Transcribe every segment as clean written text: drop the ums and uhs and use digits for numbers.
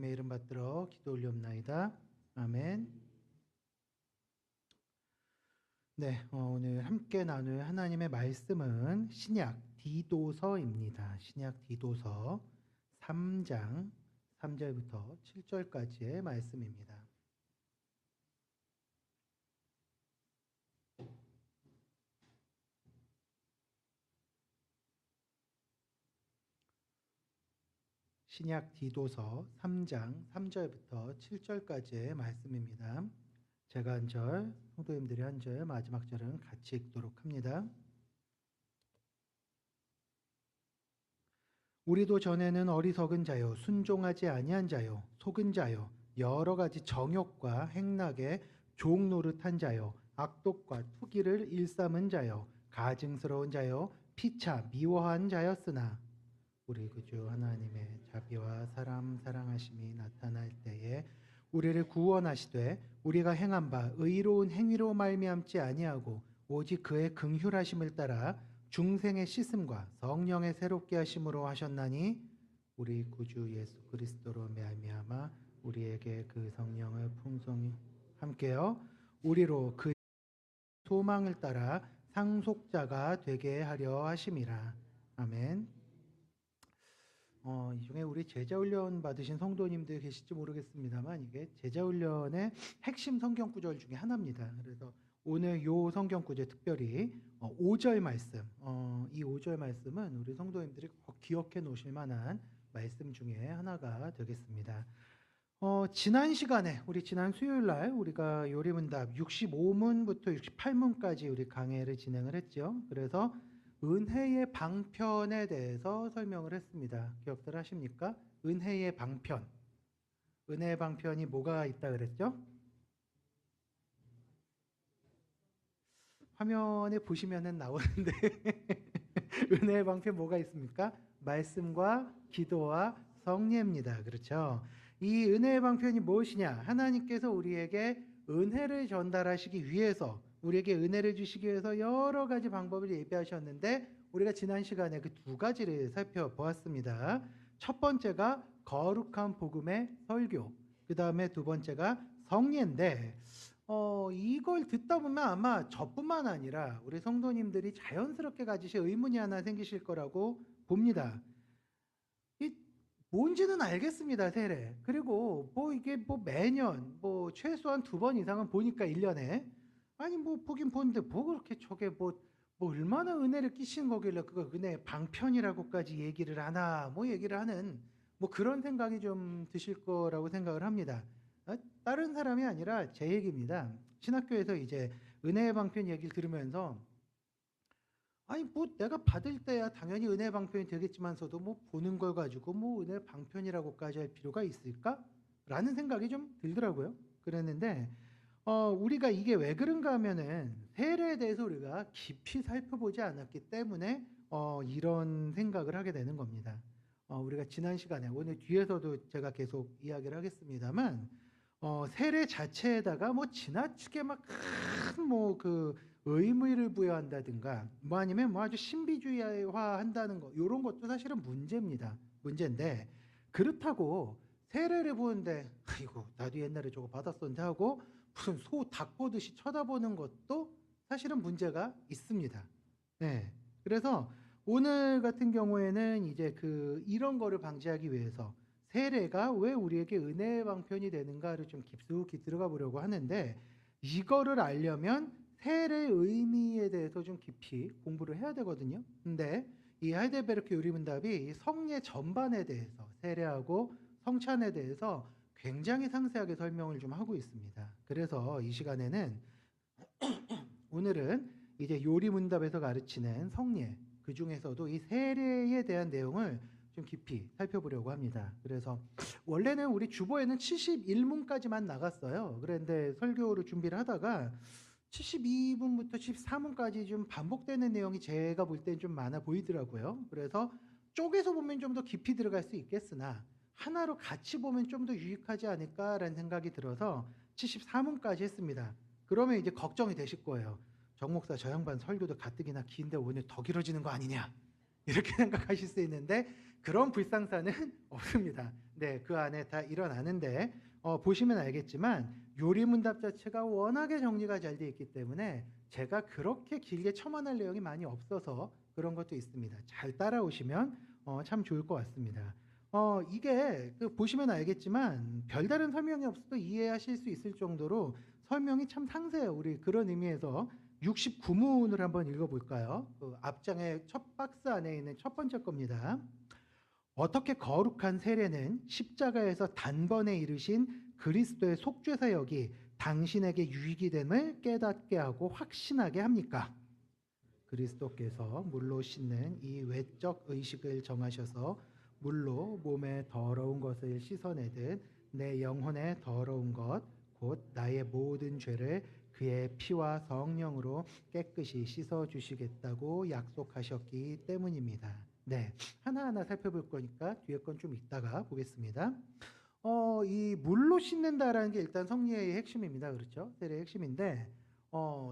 예수님의 이름 받들어 기도 올리옵나이다. 아멘. 네, 오늘 함께 나눌 하나님의 말씀은 신약 디도서입니다. 신약 디도서 3장 3절부터 7절까지의 말씀입니다. 신약 디도서 3장 3절부터 7절까지의 말씀입니다. 제가 한 절, 성도님들이 한 절, 마지막 절은 같이 읽도록 합니다. 우리도 전에는 어리석은 자요, 순종하지 아니한 자요, 속은 자요, 여러 가지 정욕과 행락에 종 노릇한 자요, 악독과 투기를 일삼은 자요, 가증스러운 자요, 피차 미워한 자였으나 우리 구주 하나님의 자비와 사람 사랑하심이 나타날 때에 우리를 구원하시되 우리가 행한 바 의로운 행위로 말미암지 아니하고 오직 그의 긍휼하심을 따라 중생의 씻음과 성령의 새롭게 하심으로 하셨나니 우리 구주 예수 그리스도로 말미암아 우리에게 그 성령을 풍성히 함께요 우리로 그 소망을 따라 상속자가 되게 하려 하심이라. 아멘. 이 중에 우리 제자훈련 받으신 성도님들 계실지 모르겠습니다만 이게 제자훈련의 핵심 성경 구절 중에 하나입니다. 그래서 오늘 요 성경 구절 특별히 5절 말씀, 이 5절 말씀은 우리 성도님들이 꼭 기억해 놓으실 만한 말씀 중에 하나가 되겠습니다. 지난 시간에 우리 지난 수요일 날 우리가 요리문답 65문부터 68문까지 우리 강해를 진행을 했죠. 그래서 은혜의 방편에 대해서 설명을 했습니다. 기억들 하십니까? 은혜의 방편. 은혜의 방편이 뭐가 있다 그랬죠? 화면에 보시면은 나오는데 은혜의 방편 뭐가 있습니까? 말씀과 기도와 성례입니다. 그렇죠? 이 은혜의 방편이 무엇이냐? 하나님께서 우리에게 은혜를 전달하시기 위해서 우리에게 은혜를 주시기 위해서 여러 가지 방법을 예비하셨는데 우리가 지난 시간에 그 두 가지를 살펴보았습니다. 첫 번째가 거룩한 복음의 설교, 그 다음에 두 번째가 성례인데 이걸 듣다 보면 아마 저뿐만 아니라 우리 성도님들이 자연스럽게 가지실 의문이 하나 생기실 거라고 봅니다. 이 뭔지는 알겠습니다, 세례. 그리고 이게 매년 최소한 2번 이상은 보니까 1년에 아니 보긴 보는데 그렇게 저게 얼마나 은혜를 끼신 거길래 그거 은혜 방편이라고까지 얘기를 하나 얘기를 하는 그런 생각이 좀 드실 거라고 생각을 합니다. 다른 사람이 아니라 제 얘기입니다. 신학교에서 이제 은혜의 방편 얘기를 들으면서 아니 내가 받을 때야 당연히 은혜 방편이 되겠지만서도 보는 걸 가지고 은혜 방편이라고까지 할 필요가 있을까? 라는 생각이 좀 들더라고요. 그랬는데 우리가 이게 왜 그런가 하면은 세례에 대해서 우리가 깊이 살펴보지 않았기 때문에 이런 생각을 하게 되는 겁니다. 우리가 지난 시간에 오늘 뒤에서도 제가 계속 이야기를 하겠습니다만 세례 자체에다가 지나치게 그 의미를 부여한다든가 아니면 아주 신비주의화 한다는 거 이런 것도 사실은 문제입니다. 문제인데 그렇다고 세례를 보는데 아이고 나도 옛날에 저거 받았었는데 하고 무슨 소 닭 보듯이 쳐다보는 것도 사실은 문제가 있습니다. 네. 그래서 오늘 같은 경우에는 이제 이런 거를 방지하기 위해서 세례가 왜 우리에게 은혜의 방편이 되는가를 좀 깊숙이 들어가 보려고 하는데 이거를 알려면 세례의 의미에 대해서 좀 깊이 공부를 해야 되거든요. 근데 이 하이델베르크 요리문답이 성례 전반에 대해서 세례하고 성찬에 대해서 굉장히 상세하게 설명을 좀 하고 있습니다. 그래서 이 시간에는 오늘은 이제 요리문답에서 가르치는 성례 그 중에서도 이 세례에 대한 내용을 좀 깊이 살펴보려고 합니다. 그래서 원래는 우리 주보에는 71문까지만 나갔어요. 그런데 설교를 준비를 하다가 72문부터 14문까지 좀 반복되는 내용이 제가 볼 땐 좀 많아 보이더라고요. 그래서 쪼개서 보면 좀 더 깊이 들어갈 수 있겠으나 하나로 같이 보면 좀 더 유익하지 않을까라는 생각이 들어서 74문까지 했습니다. 그러면 이제 걱정이 되실 거예요. 정 목사 저 양반 설교도 가뜩이나 긴데 오늘 더 길어지는 거 아니냐 이렇게 생각하실 수 있는데 그런 불상사는 없습니다. 네, 그 안에 다 일어나는데 보시면 알겠지만 요리문답 자체가 워낙에 정리가 잘 돼 있기 때문에 제가 그렇게 길게 첨언할 내용이 많이 없어서 그런 것도 있습니다. 잘 따라오시면 참 좋을 것 같습니다. 이게 보시면 알겠지만 별다른 설명이 없어도 이해하실 수 있을 정도로 설명이 참 상세해요. 우리 그런 의미에서 69문을 한번 읽어볼까요? 그 앞장의 첫 박스 안에 있는 첫 번째 겁니다. 어떻게 거룩한 세례는 십자가에서 단번에 이르신 그리스도의 속죄사역이 당신에게 유익이 됨을 깨닫게 하고 확신하게 합니까? 그리스도께서 물로 씻는 이 외적 의식을 정하셔서 물로 몸의 더러운 것을 씻어내듯 내 영혼의 더러운 것, 곧 나의 모든 죄를 그의 피와 성령으로 깨끗이 씻어주시겠다고 약속하셨기 때문입니다. 네, 하나하나 살펴볼 거니까 뒤에 건 좀 이따가 보겠습니다. 이 물로 씻는다라는 게 일단 성리의 핵심입니다. 그렇죠? 세례의 핵심인데,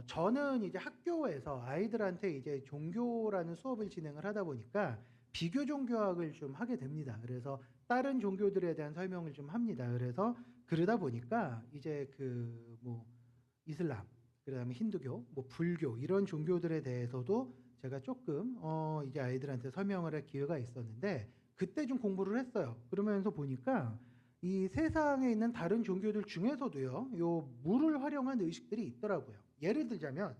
저는 이제 학교에서 아이들한테 이제 종교라는 수업을 진행을 하다 보니까 비교 종교학을 좀 하게 됩니다. 그래서 다른 종교들에 대한 설명을 좀 합니다. 그래서 그러다 보니까 이제 그 뭐 이슬람, 그다음에 힌두교, 뭐 불교 이런 종교들에 대해서도 제가 조금 이제 아이들한테 설명을 할 기회가 있었는데 그때 좀 공부를 했어요. 그러면서 보니까 이 세상에 있는 다른 종교들 중에서도요, 요 물을 활용한 의식들이 있더라고요. 예를 들자면,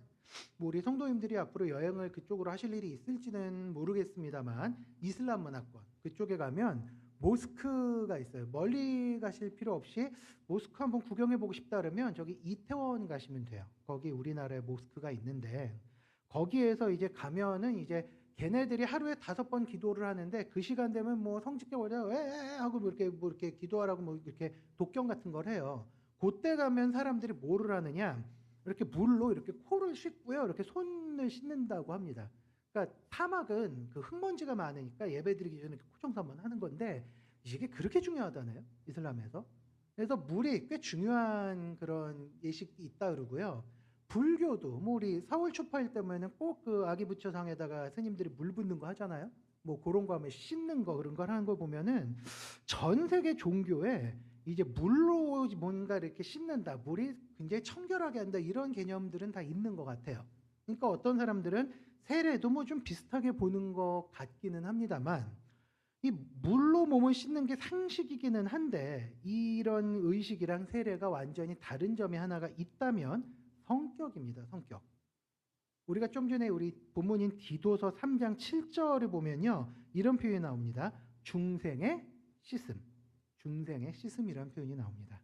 뭐 우리 성도님들이 앞으로 여행을 그쪽으로 하실 일이 있을지는 모르겠습니다만, 이슬람 문화권 그쪽에 가면 모스크가 있어요. 멀리 가실 필요 없이 모스크 한번 구경해 보고 싶다 그러면 저기 이태원 가시면 돼요. 거기 우리나라에 모스크가 있는데 거기에서 이제 가면은 이제 걔네들이 하루에 5번 기도를 하는데 그 시간 되면 뭐 성직계 월자 에 하고 뭐 이렇게 기도하라고 뭐 이렇게 독경 같은 걸 해요. 그때 가면 사람들이 뭐를 하느냐? 이렇게 물로 이렇게 코를 씻고요. 이렇게 손을 씻는다고 합니다. 그러니까 사막은 그 흙먼지가 많으니까 예배드리기 전에 코 청소 한번 하는 건데 이게 그렇게 중요하다네요. 이슬람에서. 그래서 물이 꽤 중요한 그런 예식이 있다 그러고요. 불교도 뭐 우리 4월 초파일 때면은 꼭 그 아기 부처상에다가 스님들이 물 붓는 거 하잖아요. 뭐 그런 거 하면 씻는 거 그런 걸 하는 거 보면은 전 세계 종교에 이제 물로 뭔가 이렇게 씻는다, 물이 굉장히 청결하게 한다 이런 개념들은 다 있는 것 같아요. 그러니까 어떤 사람들은 세례도 뭐 좀 비슷하게 보는 것 같기는 합니다만 이 물로 몸을 씻는 게 상식이기는 한데 이런 의식이랑 세례가 완전히 다른 점이 하나가 있다면 성격입니다. 성격. 우리가 좀 전에 우리 본문인 디도서 3장 7절을 보면요. 이런 표현이 나옵니다. 중생의 씻음. 중생의 씻음이라는 표현이 나옵니다.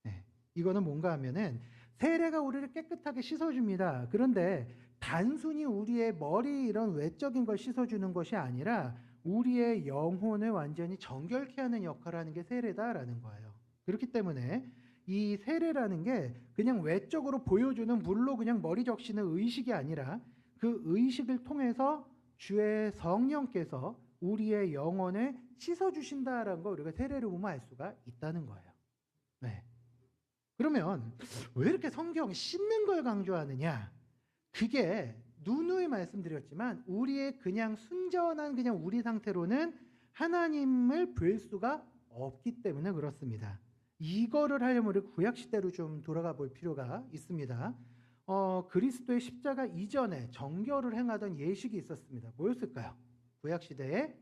네. 이거는 뭔가 하면은 세례가 우리를 깨끗하게 씻어줍니다. 그런데 단순히 우리의 머리 이런 외적인 걸 씻어주는 것이 아니라 우리의 영혼을 완전히 정결케 하는 역할을 하는 게 세례다라는 거예요. 그렇기 때문에 이 세례라는 게 그냥 외적으로 보여주는 물로 그냥 머리 적시는 의식이 아니라 그 의식을 통해서 주의 성령께서 우리의 영혼을 씻어주신다라는 걸 우리가 세례를 보면 알 수가 있다는 거예요. 네. 그러면 왜 이렇게 성경이 씻는 걸 강조하느냐? 그게 누누이 말씀드렸지만 우리의 그냥 순전한 그냥 우리 상태로는 하나님을 뵐 수가 없기 때문에 그렇습니다. 이거를 하려면 우리 구약 시대로 좀 돌아가 볼 필요가 있습니다. 그리스도의 십자가 이전에 정결을 행하던 예식이 있었습니다. 뭐였을까요? 구약 시대의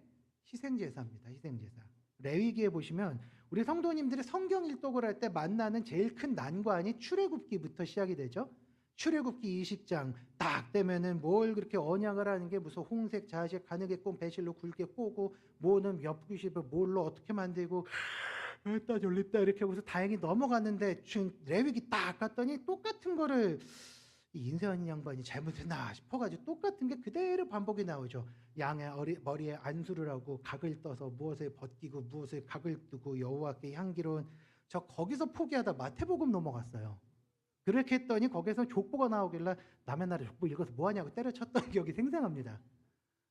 희생제사입니다. 희생제사. 레위기에 보시면 우리 성도님들이 성경 일독을 할 때 만나는 제일 큰 난관이 출애굽기부터 시작이 되죠. 출애굽기 20장 딱 되면은 뭘 그렇게 언약을 하는 게 무슨 홍색, 자색, 가느게 꼰 배실로 굵게 꼬고 뭐는 엽기십을 뭘로 어떻게 만들고 했다 졸립다 이렇게 하고서 다행히 넘어갔는데 레위기 딱 갔더니 똑같은 거를 이 인세한 양반이 잘못했나 싶어가지고 똑같은 게 그대로 반복이 나오죠. 양의 머리에 안수를 하고 각을 떠서 무엇을 벗기고 무엇을 각을 뜨고 여호와께 향기로운 저 거기서 포기하다 마태복음 넘어갔어요. 그렇게 했더니 거기서 족보가 나오길래 남의 나라 족보 읽어서 뭐하냐고 때려쳤던 기억이 생생합니다.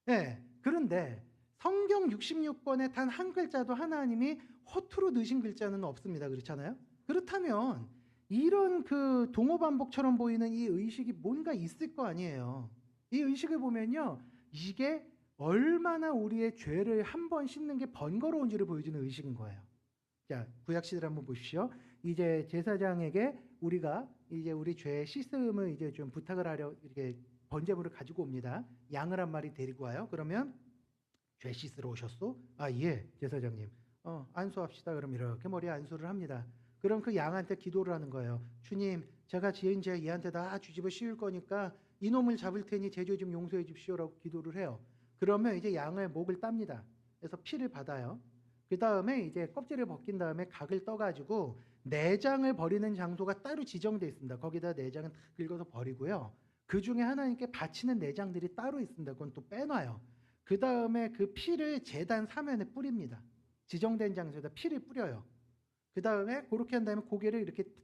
네, 그런데 성경 66권에 단 한 글자도 하나님이 허투루 넣으신 글자는 없습니다. 그렇잖아요? 그렇다면 이런 그 동어반복처럼 보이는 이 의식이 뭔가 있을 거 아니에요. 이 의식을 보면요. 이게 얼마나 우리의 죄를 한 번 씻는 게 번거로운지를 보여주는 의식인 거예요. 자, 구약 시대를 한번 보십시오. 이제 제사장에게 우리가 이제 우리 죄 씻음을 이제 좀 부탁을 하려 이렇게 번제물을 가지고 옵니다. 양을 한 마리 데리고 와요. 그러면 죄 씻으러 오셨소? 아, 예, 제사장님. 안수합시다. 그럼 이렇게 머리에 안수를 합니다. 그럼 그 양한테 기도를 하는 거예요. 주님, 제가 지은 죄 얘한테 다 뒤집어 씌울 거니까 이놈을 잡을 테니 제 죄 좀 용서해 주십시오라고 기도를 해요. 그러면 이제 양의 목을 땁니다. 그래서 피를 받아요. 그 다음에 이제 껍질을 벗긴 다음에 각을 떠가지고 내장을 버리는 장소가 따로 지정되어 있습니다. 거기다 내장은 다 긁어서 버리고요. 그 중에 하나님께 바치는 내장들이 따로 있습니다. 그건 또 빼놔요. 그 다음에 그 피를 제단 사면에 뿌립니다. 지정된 장소에다 피를 뿌려요. 그 다음에 그렇게 한 다음에 고개를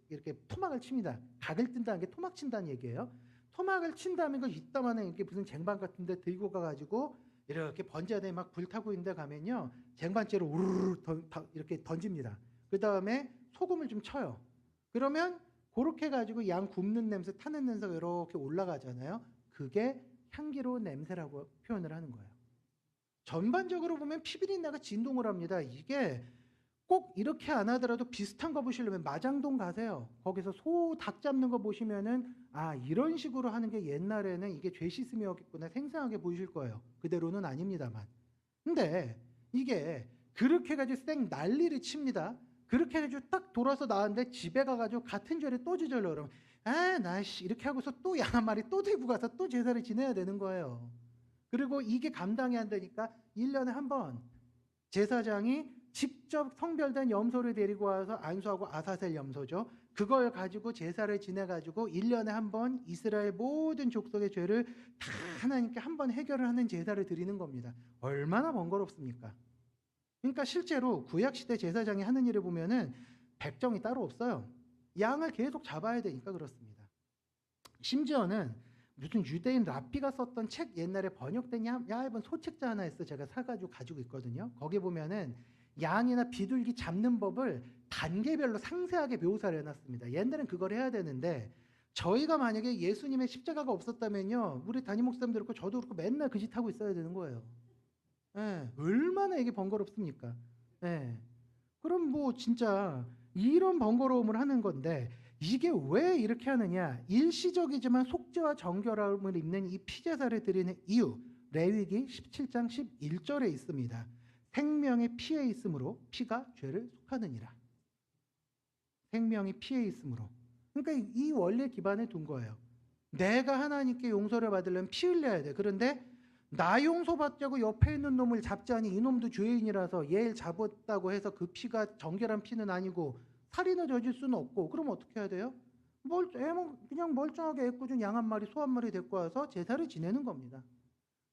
이렇게 토막을 칩니다. 각을 뜬다는 게 토막 친다는 얘기예요. 토막을 친 다음에 이걸 이따만한 이렇게 무슨 쟁반 같은데 들고 가가지고 이렇게 번제단에 막 불타고 있는데 가면요, 쟁반째로 우르르 이렇게 던집니다. 그 다음에 소금을 좀 쳐요. 그러면 그렇게 가지고 양 굽는 냄새, 타는 냄새가 이렇게 올라가잖아요. 그게 향기로운 냄새라고 표현을 하는 거예요. 전반적으로 보면 피비린내가 진동을 합니다. 이게 꼭 이렇게 안 하더라도 비슷한 거 보시려면 마장동 가세요. 거기서 소, 닭 잡는 거 보시면은 아, 이런 식으로 하는 게 옛날에는 이게 죄 씻음이었겠구나 생생하게 보이실 거예요. 그대로는 아닙니다만. 근데 이게 그렇게 해가지고 쌩 난리를 칩니다. 그렇게 해가지고 딱 돌아서 나왔는데 집에 가가지고 같은 죄를 또 지절러 그러면 아, 나씨 이렇게 하고서 또 양 한 마리 또 들고 가서 또 제사를 지내야 되는 거예요. 그리고 이게 감당이 안 되니까 1년에 한 번 제사장이 직접 성별된 염소를 데리고 와서 안수하고 아사셀 염소죠. 그걸 가지고 제사를 지내가지고 1년에 한 번 이스라엘 모든 족속의 죄를 다 하나님께 한 번 해결을 하는 제사를 드리는 겁니다. 얼마나 번거롭습니까? 그러니까 실제로 구약시대 제사장이 하는 일을 보면은 백정이 따로 없어요. 양을 계속 잡아야 되니까 그렇습니다. 심지어는 무슨 유대인 랍비가 썼던 책 옛날에 번역된 얇은 소책자 하나 있어 제가 사가지고 가지고 있거든요. 거기 보면은 양이나 비둘기 잡는 법을 단계별로 상세하게 묘사를 해놨습니다. 옛날엔 그걸 해야 되는데 저희가 만약에 예수님의 십자가가 없었다면요, 우리 담임 목사님도 그렇고 저도 그렇고 맨날 그 짓 하고 있어야 되는 거예요. 예, 얼마나 이게 번거롭습니까? 예. 그럼 뭐 진짜 이런 번거로움을 하는 건데 이게 왜 이렇게 하느냐? 일시적이지만 속죄와 정결함을 입는 이 피제사를 드리는 이유, 레위기 17장 11절에 있습니다. 생명이 피에 있으므로 피가 죄를 속하느니라. 생명이 피에 있으므로. 그러니까 이 원리에 기반에 둔 거예요. 내가 하나님께 용서를 받으려면 피 흘려야 돼. 그런데 나 용서받자고 옆에 있는 놈을 잡자니 이놈도 죄인이라서 얘를 잡았다고 해서 그 피가 정결한 피는 아니고 살인을 저질 수는 없고, 그럼 어떻게 해야 돼요? 그냥 멀쩡하게 애꿎은 양 한 마리, 소 한 마리 데리고 와서 제사를 지내는 겁니다.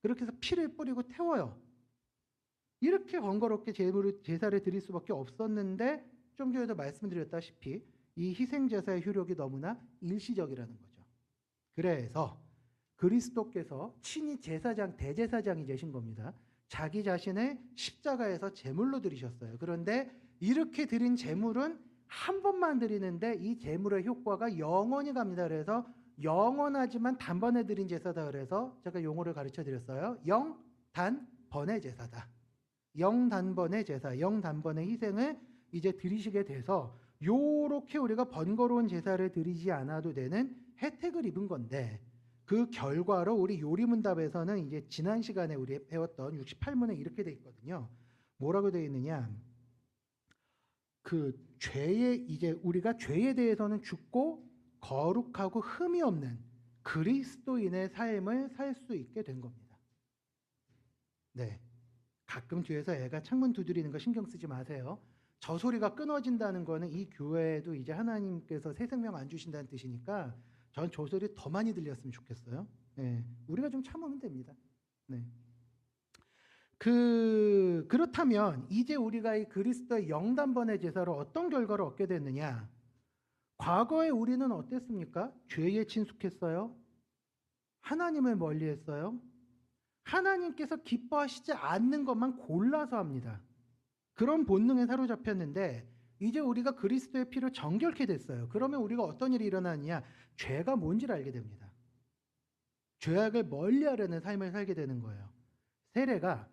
그렇게 해서 피를 뿌리고 태워요. 이렇게 번거롭게 제사를 드릴 수밖에 없었는데 좀 전에도 말씀드렸다시피 이 희생제사의 효력이 너무나 일시적이라는 거죠. 그래서 그리스도께서 친히 제사장, 대제사장이 되신 겁니다. 자기 자신을 십자가에서 제물로 드리셨어요. 그런데 이렇게 드린 제물은 한 번만 드리는데 이 제물의 효과가 영원히 갑니다. 그래서 영원하지만 단번에 드린 제사다. 그래서 제가 용어를 가르쳐 드렸어요. 영단번의 제사다. 영단번의 제사, 영단번의 희생을 이제 드리시게 돼서 요렇게 우리가 번거로운 제사를 드리지 않아도 되는 혜택을 입은 건데, 그 결과로 우리 요리문답에서는 이제 지난 시간에 우리 배웠던 68문에 이렇게 돼 있거든요. 뭐라고 돼 있느냐? 그 죄에 이제 우리가 죄에 대해서는 죽고 거룩하고 흠이 없는 그리스도인의 삶을 살 수 있게 된 겁니다. 네. 가끔 뒤에서 애가 창문 두드리는 거 신경 쓰지 마세요. 저 소리가 끊어진다는 거는 이 교회에도 이제 하나님께서 새 생명 안 주신다는 뜻이니까 전 저 소리 더 많이 들렸으면 좋겠어요. 네. 우리가 좀 참으면 됩니다. 네. 그렇다면 이제 우리가 이 그리스도의 영단번의 제사로 어떤 결과를 얻게 됐느냐? 과거에 우리는 어땠습니까? 죄에 친숙했어요. 하나님을 멀리했어요. 하나님께서 기뻐하시지 않는 것만 골라서 합니다. 그런 본능에 사로잡혔는데 이제 우리가 그리스도의 피로 정결케 됐어요. 그러면 우리가 어떤 일이 일어나느냐? 죄가 뭔지를 알게 됩니다. 죄악을 멀리하려는 삶을 살게 되는 거예요. 세례가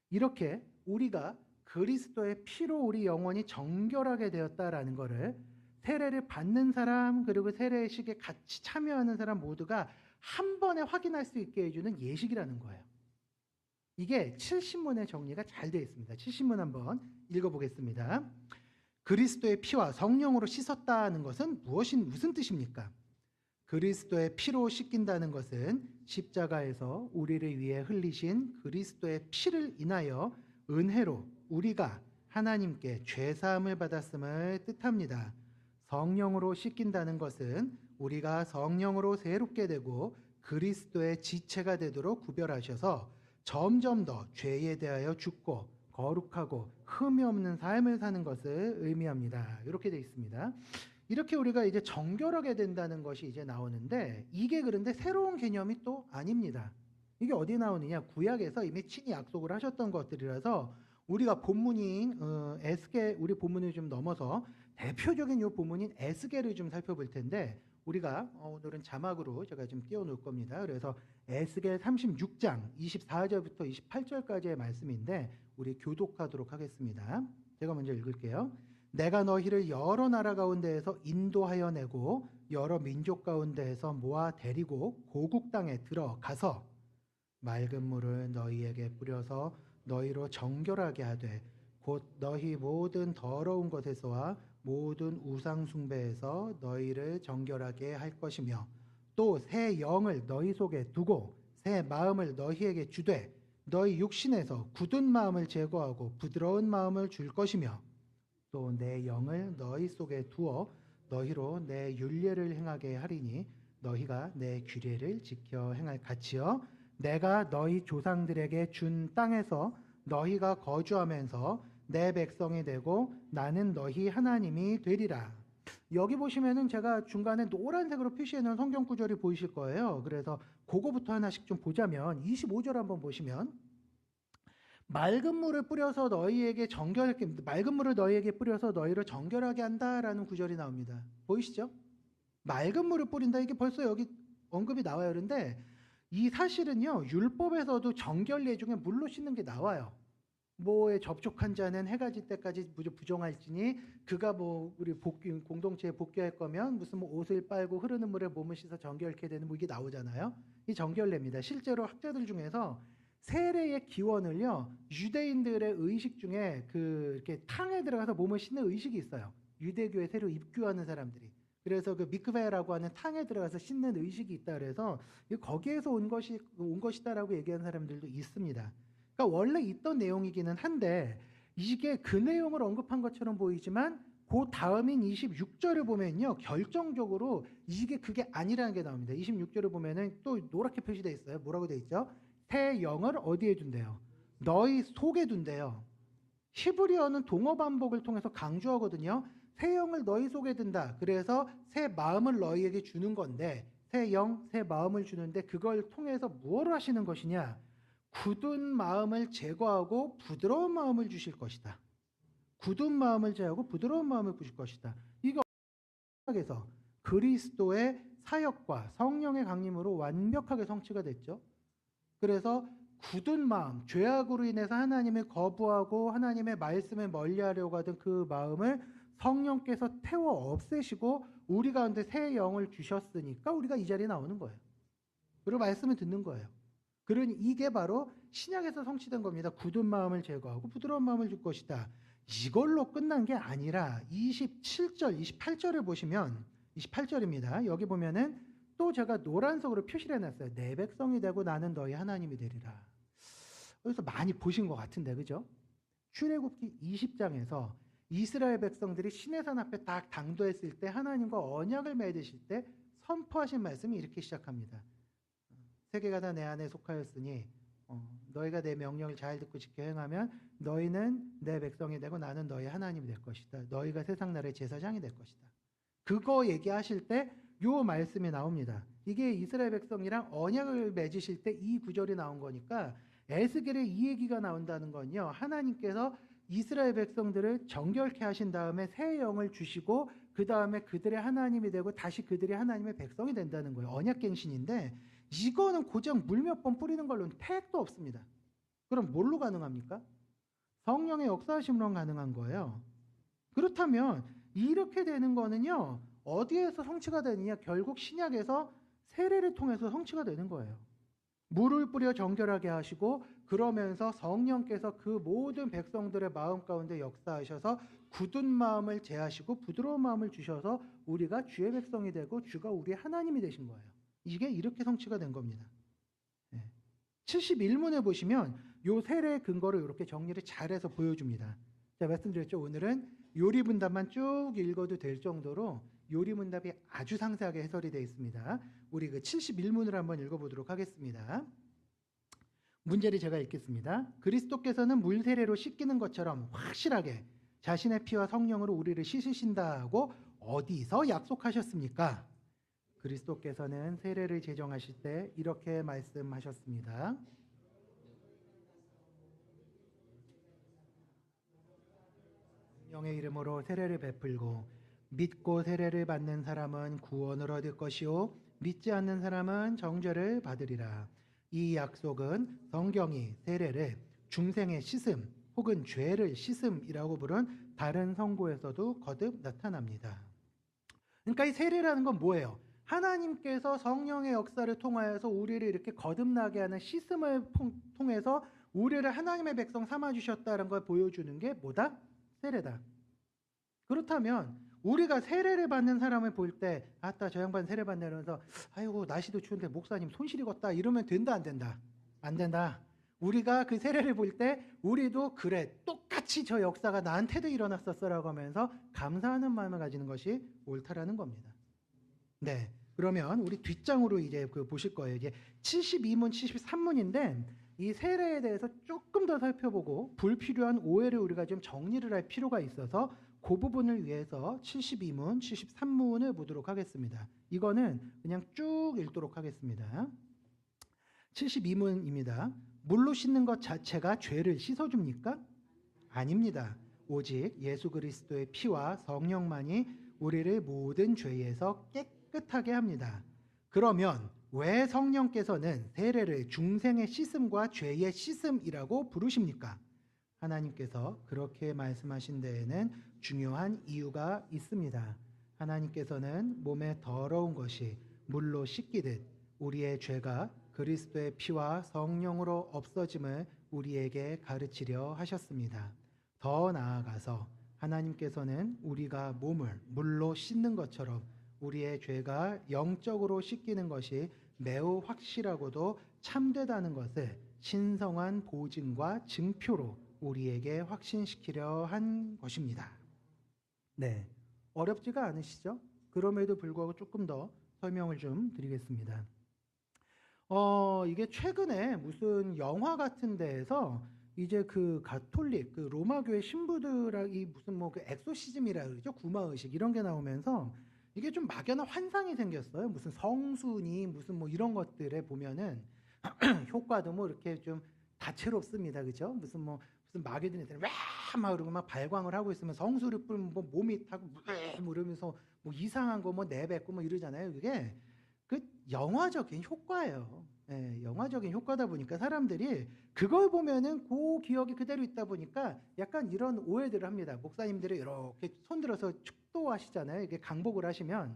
이렇게 우리가 그리스도의 피로 우리 영혼이 정결하게 되었다라는 것을 세례를 받는 사람 그리고 세례식에 같이 참여하는 사람 모두가 한 번에 확인할 수 있게 해주는 예식이라는 거예요. 이게 70문의 정리가 잘 되어 있습니다. 70문 한번 읽어보겠습니다. 그리스도의 피와 성령으로 씻었다는 것은 무슨 뜻입니까? 그리스도의 피로 씻긴다는 것은 십자가에서 우리를 위해 흘리신 그리스도의 피를 인하여 은혜로 우리가 하나님께 죄사함을 받았음을 뜻합니다. 성령으로 씻긴다는 것은 우리가 성령으로 새롭게 되고 그리스도의 지체가 되도록 구별하셔서 점점 더 죄에 대하여 죽고 거룩하고 흠이 없는 삶을 사는 것을 의미합니다. 이렇게 되어 있습니다. 이렇게 우리가 이제 정결하게 된다는 것이 이제 나오는데 이게 그런데 새로운 개념이 또 아닙니다. 이게 어디 나오느냐? 구약에서 이미 친히 약속을 하셨던 것들이라서 우리가 본문인 에스겔 우리 본문을 좀 넘어서 대표적인 이 본문인 에스겔을 좀 살펴볼 텐데 우리가 오늘은 자막으로 제가 좀 띄워놓을 겁니다. 그래서 에스겔 36장 24절부터 28절까지의 말씀인데 우리 교독하도록 하겠습니다. 제가 먼저 읽을게요. 내가 너희를 여러 나라 가운데에서 인도하여 내고 여러 민족 가운데에서 모아 데리고 고국 땅에 들어가서 맑은 물을 너희에게 뿌려서 너희로 정결하게 하되 곧 너희 모든 더러운 것에서와 모든 우상 숭배에서 너희를 정결하게 할 것이며 또 새 영을 너희 속에 두고 새 마음을 너희에게 주되 너희 육신에서 굳은 마음을 제거하고 부드러운 마음을 줄 것이며 또 내 영을 너희 속에 두어 너희로 내 율례를 행하게 하리니 너희가 내 규례를 지켜 행할 같이요 내가 너희 조상들에게 준 땅에서 너희가 거주하면서 내 백성이 되고 나는 너희 하나님이 되리라. 여기 보시면은 제가 중간에 노란색으로 표시해 놓은 성경 구절이 보이실 거예요. 그래서 그거부터 하나씩 좀 보자면 25절 한번 보시면 맑은 물을 뿌려서 너희에게 맑은 물을 너희에게 뿌려서 너희를 정결하게 한다라는 구절이 나옵니다. 보이시죠? 맑은 물을 뿌린다. 이게 벌써 여기 언급이 나와요. 그런데 이 사실은요. 율법에서도 정결례 중에 물로 씻는 게 나와요. 뭐에 접촉한 자는 해가 질 때까지 부정할지니 그가 뭐 우리 공동체에 복귀할 거면 무슨 뭐 옷을 빨고 흐르는 물에 몸을 씻어 정결케 되는 뭐 이게 나오잖아요. 이 정결례입니다. 실제로 학자들 중에서 세례의 기원을요 유대인들의 의식 중에 이렇게 탕에 들어가서 몸을 씻는 의식이 있어요. 유대교에 새로 입교하는 사람들이. 그래서 그 미크베라고 하는 탕에 들어가서 씻는 의식이 있다 그래서 거기에서 온 것이다라고 얘기하는 사람들도 있습니다. 그러니까 원래 있던 내용이기는 한데 이게 그 내용을 언급한 것처럼 보이지만 그 다음인 26절을 보면요 결정적으로 그게 아니라는 게 나옵니다. 26절을 보면은 또 노랗게 표시되어 있어요. 뭐라고 되어 있죠? 새 영을 어디에 둔대요? 너희 속에 둔대요. 히브리어는 동어 반복을 통해서 강조하거든요. 새 영을 너희 속에 둔다. 그래서 새 마음을 너희에게 주는 건데 새 영, 새 마음을 주는데 그걸 통해서 무엇을 하시는 것이냐? 굳은 마음을 제거하고 부드러운 마음을 주실 것이다. 굳은 마음을 제거하고 부드러운 마음을 주실 것이다. 이거 에서 그리스도의 사역과 성령의 강림으로 완벽하게 성취가 됐죠. 그래서 굳은 마음, 죄악으로 인해서 하나님을 거부하고 하나님의 말씀을 멀리하려고 하던 그 마음을 성령께서 태워 없애시고 우리 가운데 새 영을 주셨으니까 우리가 이 자리에 나오는 거예요. 그리고 말씀을 듣는 거예요. 그러니 이게 바로 신약에서 성취된 겁니다. 굳은 마음을 제거하고 부드러운 마음을 줄 것이다. 이걸로 끝난 게 아니라 27절, 28절을 보시면 28절입니다. 여기 보면은 또 제가 노란색으로 표시를 해놨어요. 내 백성이 되고 나는 너희 하나님이 되리라. 여기서 많이 보신 것 같은데 그죠? 출애굽기 20장에서 이스라엘 백성들이 시내산 앞에 딱 당도했을 때 하나님과 언약을 맺으실 때 선포하신 말씀이 이렇게 시작합니다. 세계가 다 내 안에 속하였으니 너희가 내 명령을 잘 듣고 지켜 행하면 너희는 내 백성이 되고 나는 너희 하나님이 될 것이다. 너희가 세상 나라의 제사장이 될 것이다. 그거 얘기하실 때 요 말씀이 나옵니다. 이게 이스라엘 백성이랑 언약을 맺으실 때 이 구절이 나온 거니까 에스겔에 이 얘기가 나온다는 건요. 하나님께서 이스라엘 백성들을 정결케 하신 다음에 새 영을 주시고 그 다음에 그들의 하나님이 되고 다시 그들이 하나님의 백성이 된다는 거예요. 언약갱신인데 이거는 고작 물 몇 번 뿌리는 걸로는 택도 없습니다. 그럼 뭘로 가능합니까? 성령의 역사하심으로 가능한 거예요. 그렇다면 이렇게 되는 거는요, 어디에서 성취가 되느냐? 결국 신약에서 세례를 통해서 성취가 되는 거예요. 물을 뿌려 정결하게 하시고 그러면서 성령께서 그 모든 백성들의 마음 가운데 역사하셔서 굳은 마음을 제하시고 부드러운 마음을 주셔서 우리가 주의 백성이 되고 주가 우리의 하나님이 되신 거예요. 이게 이렇게 성취가 된 겁니다. 71문에 보시면 요 세례의 근거를 이렇게 정리를 잘해서 보여줍니다. 제가 말씀드렸죠. 오늘은 요리문답만 쭉 읽어도 될 정도로 요리문답이 아주 상세하게 해설이 되어 있습니다. 우리 그 71문을 한번 읽어보도록 하겠습니다. 문제를 제가 읽겠습니다. 그리스도께서는 물 세례로 씻기는 것처럼 확실하게 자신의 피와 성령으로 우리를 씻으신다고 어디서 약속하셨습니까? 그리스도께서는 세례를 제정하실 때 이렇게 말씀하셨습니다. 성령의 이름으로 세례를 베풀고 믿고 세례를 받는 사람은 구원을 얻을 것이요 믿지 않는 사람은 정죄를 받으리라. 이 약속은 성경이 세례를 중생의 씻음 혹은 죄를 씻음이라고 부른 다른 성고에서도 거듭 나타납니다. 그러니까 이 세례라는 건 뭐예요? 하나님께서 성령의 역사를 통하여서 우리를 이렇게 거듭나게 하는 씻음을 통해서 우리를 하나님의 백성 삼아주셨다는 걸 보여주는 게 뭐다? 세례다. 그렇다면 우리가 세례를 받는 사람을 볼 때 아따 저 양반 세례 받냐면서 아이고 날씨도 추운데 목사님 손실 익었다 이러면 된다 안 된다? 안 된다. 우리가 그 세례를 볼 때 우리도 그래 똑같이 저 역사가 나한테도 일어났었어라고 하면서 감사하는 마음을 가지는 것이 옳다라는 겁니다. 네, 그러면 우리 뒷장으로 이제 그 보실 거예요. 이제 72문, 73문인데 이 세례에 대해서 조금 더 살펴보고 불필요한 오해를 우리가 좀 정리를 할 필요가 있어서 그 부분을 위해서 72문, 73문을 보도록 하겠습니다. 이거는 그냥 쭉 읽도록 하겠습니다. 72문입니다. 물로 씻는 것 자체가 죄를 씻어줍니까? 아닙니다. 오직 예수 그리스도의 피와 성령만이 우리를 모든 죄에서 깨끗하게 합니다. 그러면 왜 성령께서는 세례를 중생의 씻음과 죄의 씻음이라고 부르십니까? 하나님께서 그렇게 말씀하신 데에는 중요한 이유가 있습니다. 하나님께서는 몸에 더러운 것이 물로 씻기듯 우리의 죄가 그리스도의 피와 성령으로 없어짐을 우리에게 가르치려 하셨습니다. 더 나아가서 하나님께서는 우리가 몸을 물로 씻는 것처럼 우리의 죄가 영적으로 씻기는 것이 매우 확실하고도 참되다는 것을 신성한 보증과 증표로 우리에게 확신시키려 한 것입니다. 네, 어렵지가 않으시죠? 그럼에도 불구하고 조금 더 설명을 좀 드리겠습니다. 이게 최근에 무슨 영화 같은 데에서 이제 그 가톨릭, 그 로마교회 신부들이 무슨 뭐 그 엑소시즘이라 그러죠? 구마의식 이런 게 나오면서 이게 좀 막연한 환상이 생겼어요. 무슨 성순이 무슨 뭐 이런 것들에 보면은 효과도 뭐 이렇게 좀 다채롭습니다. 그죠? 무슨 마귀들이 막 그러고 막 발광을 하고 있으면 성수를 뿌리면 뭐 몸이 타고 뭐 이러면서 뭐 이상한 거 뭐 내뱉고 뭐 이러잖아요. 그게 그 영화적인 효과예요. 예, 영화적인 효과다 보니까 사람들이 그걸 보면은 그 기억이 그대로 있다 보니까 약간 이런 오해들을 합니다. 목사님들이 이렇게 손들어서 축도하시잖아요. 이게 강복을 하시면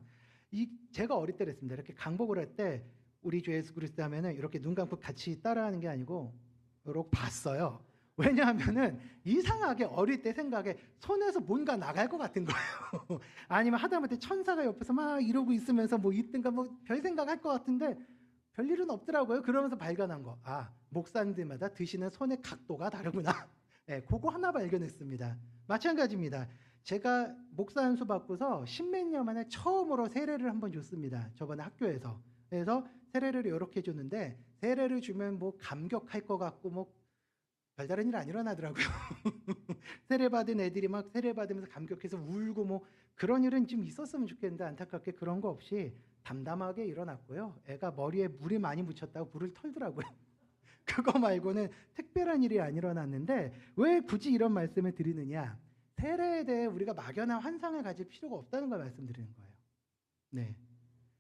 제가 어릴 때 그랬습니다. 이렇게 강복을 할 때 우리 주 예수 그리스도 하면은 이렇게 눈 감고 같이 따라하는 게 아니고 이렇게 봤어요. 왜냐하면은 이상하게 어릴 때 생각에 손에서 뭔가 나갈 것 같은 거예요. 아니면 하다못해 천사가 옆에서 막 이러고 있으면서 뭐 있든가 뭐 별 생각할 것 같은데 별일은 없더라고요. 그러면서 발견한 거. 아, 목사님들마다 드시는 손의 각도가 다르구나. 네, 그거 하나 발견했습니다. 마찬가지입니다. 제가 목사 안수 받고서 십몇 년 만에 처음으로 세례를 한번 줬습니다. 저번에 학교에서. 그래서 세례를 이렇게 줬는데 세례를 주면 뭐 감격할 것 같고 뭐 별다른 일 안 일어나더라고요. 세례 받은 애들이 막 세례 받으면서 감격해서 울고 뭐 그런 일은 좀 있었으면 좋겠는데 안타깝게 그런 거 없이 담담하게 일어났고요. 애가 머리에 물이 많이 묻혔다고 물을 털더라고요. 그거 말고는 특별한 일이 안 일어났는데 왜 굳이 이런 말씀을 드리느냐? 세례에 대해 우리가 막연한 환상을 가질 필요가 없다는 걸 말씀드리는 거예요. 네.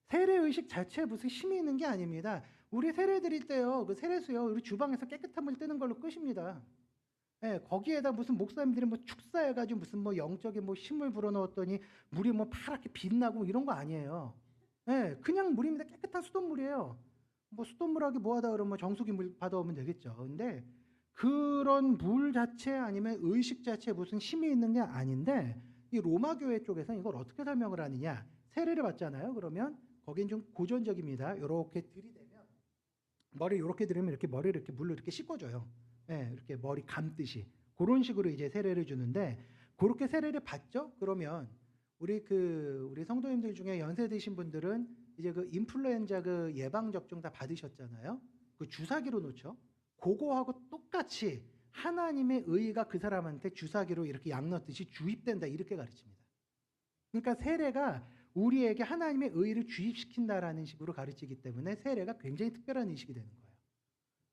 세례 의식 자체에 무슨 힘이 있는 게 아닙니다. 우리 세례 드릴 때요, 그 세례수요, 우리 주방에서 깨끗한 물 뜨는 걸로 끝입니다. 예, 거기에다 무슨 목사님들이 뭐 축사해가지고 무슨 뭐 영적인 뭐 힘을 불어넣었더니 물이 뭐 파랗게 빛나고 이런 거 아니에요. 예, 그냥 물입니다. 깨끗한 수돗물이에요. 뭐 수돗물하기 뭐하다 그러면 정수기 물 받아오면 되겠죠. 근데 그런 물 자체 아니면 의식 자체에 무슨 힘이 있는 게 아닌데 이 로마 교회 쪽에서는 이걸 어떻게 설명을 하느냐? 세례를 받잖아요. 그러면 거긴 좀 고전적입니다. 이렇게 들이대면 머리 이렇게 들으면 이렇게 머리를 이렇게 물로 이렇게 씻어줘요. 예, 이렇게 머리 감듯이 그런 식으로 이제 세례를 주는데 그렇게 세례를 받죠? 그러면 우리 성도님들 중에 연세 드신 분들은 이제 그 인플루엔자 그 예방 접종 다 받으셨잖아요. 그 주사기로 놓죠. 그거하고 똑같이 하나님의 의가 그 사람한테 주사기로 이렇게 약 넣듯이 주입된다 이렇게 가르칩니다. 그러니까 세례가 우리에게 하나님의 의를 주입시킨다라는 식으로 가르치기 때문에 세례가 굉장히 특별한 의식이 되는 거예요.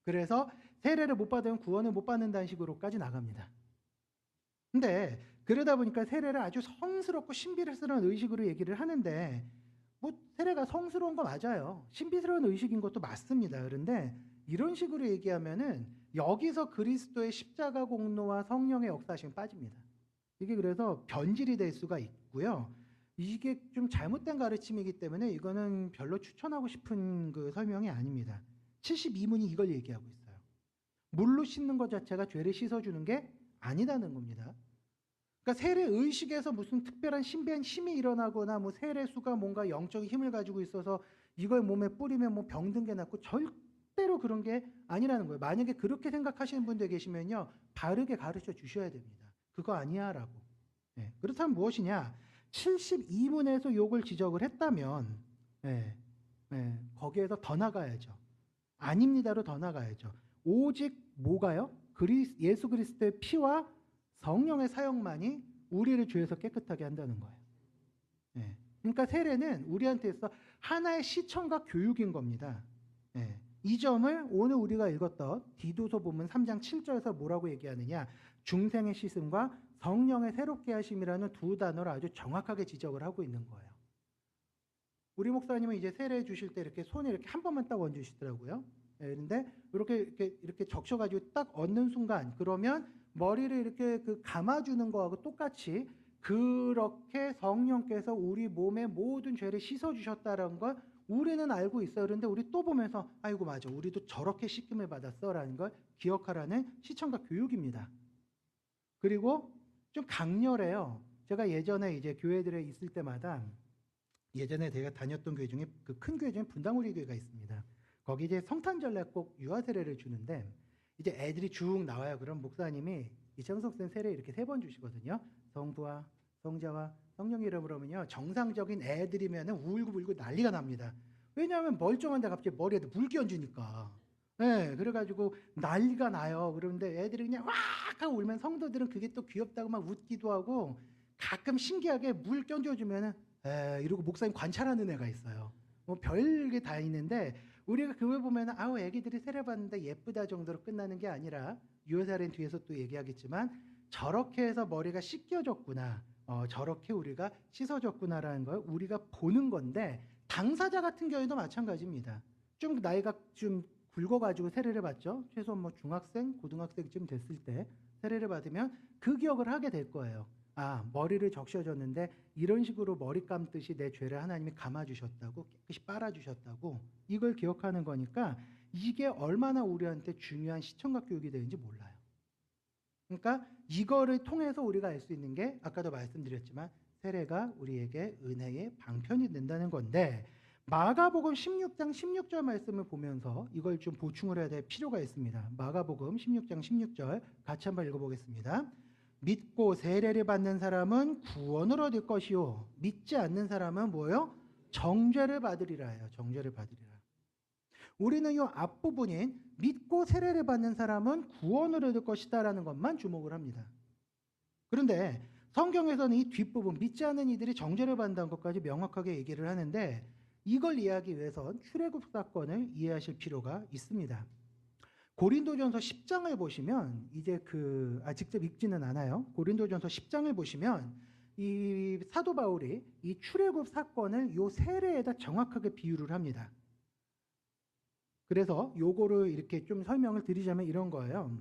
그래서 세례를 못 받으면 구원을 못 받는다는 식으로까지 나갑니다. 근데 그러다 보니까 세례를 아주 성스럽고 신비스러운 의식으로 얘기를 하는데 뭐 세례가 성스러운 거 맞아요. 신비스러운 의식인 것도 맞습니다. 그런데 이런 식으로 얘기하면은 여기서 그리스도의 십자가 공로와 성령의 역사심이 빠집니다. 이게 그래서 변질이 될 수가 있고요. 이게 좀 잘못된 가르침이기 때문에 이거는 별로 추천하고 싶은 그 설명이 아닙니다. 72문이 이걸 얘기하고 있어요. 물로 씻는 것 자체가 죄를 씻어주는 게 아니다는 겁니다. 그러니까 세례 의식에서 무슨 특별한 신비한 힘이 일어나거나 뭐 세례수가 뭔가 영적인 힘을 가지고 있어서 이걸 몸에 뿌리면 뭐 병든 게 낫고 절대로 그런 게 아니라는 거예요. 만약에 그렇게 생각하시는 분들 계시면요. 바르게 가르쳐 주셔야 됩니다. 그거 아니야 라고. 네. 그렇다면 무엇이냐? 72문에서 욕을 지적을 했다면 거기에서 더 나가야죠. 아닙니다로 더 나가야죠. 오직 뭐가요? 예수 그리스도의 피와 성령의 사역만이 우리를 죄에서 깨끗하게 한다는 거예요. 예. 그러니까 세례는 우리한테 있어 하나의 시청과 교육인 겁니다. 예. 이 점을 오늘 우리가 읽었던 디도서 본문 3장 7절에서 뭐라고 얘기하느냐? 중생의 씻음과 성령의 새롭게 하심이라는 두 단어를 아주 정확하게 지적을 하고 있는 거예요. 우리 목사님은 이제 세례 주실 때 이렇게 손에 이렇게 한 번만 딱 얹으시더라고요. 그런데 이렇게 적셔가지고 딱 얹는 순간 그러면 머리를 이렇게 그 감아주는 거하고 똑같이 그렇게 성령께서 우리 몸의 모든 죄를 씻어주셨다는 걸 우리는 알고 있어요. 그런데 우리 또 보면서 아이고 맞아. 우리도 저렇게 씻김을 받았어라는 걸 기억하라는 시청과 교육입니다. 그리고 좀 강렬해요. 제가 예전에 이제 교회들에 있을 때마다 예전에 제가 다녔던 교회 중에 그 큰 교회 중에 분당우리 교회가 있습니다. 거기 이제 성탄절날 꼭 유아 세례를 주는데 이제 애들이 쭉 나와요. 그럼 목사님이 이청석선 세례 이렇게 3번 주시거든요. 성부와 성자와 성령 이름으로 하면요. 정상적인 애들이면 울고 난리가 납니다. 왜냐하면 멀쩡한데 갑자기 머리에 물 끼얹으니까. 네, 그래가지고 난리가 나요. 그런데 애들이 그냥 와 하고 울면 성도들은 그게 또 귀엽다고 막 웃기도 하고 가끔 신기하게 물 끼얹어주면은 이러고 목사님 관찰하는 애가 있어요. 뭐 별게 다 있는데 우리가 그걸 보면 아우 애기들이 세례 받는데 예쁘다 정도로 끝나는 게 아니라 유효사례는 뒤에서 또 얘기하겠지만 저렇게 해서 머리가 씻겨졌구나. 저렇게 우리가 씻어졌구나라는 걸 우리가 보는 건데 당사자 같은 경우에도 마찬가지입니다. 좀 나이가 좀 굵어가지고 세례를 받죠. 최소한 뭐 중학생, 고등학생쯤 됐을 때 세례를 받으면 그 기억을 하게 될 거예요. 아, 머리를 적셔줬는데 이런 식으로 머리 감듯이 내 죄를 하나님이 감아주셨다고 깨끗이 빨아주셨다고 이걸 기억하는 거니까 이게 얼마나 우리한테 중요한 시청각 교육이 되는지 몰라요. 그러니까 이거를 통해서 우리가 알 수 있는 게 아까도 말씀드렸지만 세례가 우리에게 은혜의 방편이 된다는 건데 마가복음 16장 16절 말씀을 보면서 이걸 좀 보충을 해야 될 필요가 있습니다. 마가복음 16장 16절 같이 한번 읽어보겠습니다. 믿고 세례를 받는 사람은 구원을 얻을 것이요 믿지 않는 사람은 뭐예요? 정죄를 받으리라 해요. 정죄를 받으리라. 우리는 이 앞부분인 믿고 세례를 받는 사람은 구원을 얻을 것이다 라는 것만 주목을 합니다. 그런데 성경에서는 이 뒷부분 믿지 않는 이들이 정죄를 받는다는 것까지 명확하게 얘기를 하는데 이걸 이해하기 위해선 출애굽 사건을 이해하실 필요가 있습니다. 고린도전서 10장을 보시면 이제 직접 읽지는 않아요. 고린도전서 10장을 보시면 이 사도 바울이 이 출애굽 사건을 요 세례에다 정확하게 비유를 합니다. 그래서 요거를 이렇게 좀 설명을 드리자면 이런 거예요.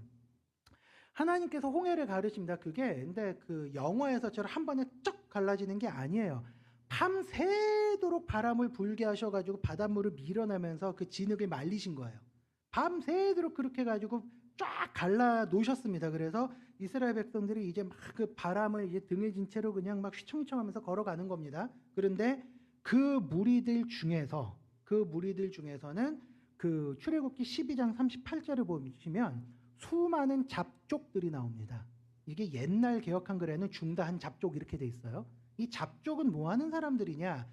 하나님께서 홍해를 가르칩니다. 그게 근데 그 영화에서처럼 한 번에 쩍 갈라지는 게 아니에요. 밤새도록 바람을 불게 하셔가지고 바닷물을 밀어내면서 그 진흙을 말리신 거예요. 밤새도록 그렇게 해가지고 쫙 갈라 놓으셨습니다. 그래서 이스라엘 백성들이 이제 막 그 바람을 이제 등에 진 채로 그냥 막 휘청휘청하면서 걸어가는 겁니다. 그런데 그 무리들 중에서는 그 출애굽기 12장 38절을 보시면 수많은 잡족들이 나옵니다. 이게 옛날 개역 한글에는 중다한 잡족 이렇게 돼 있어요. 이 잡족은 뭐 하는 사람들이냐?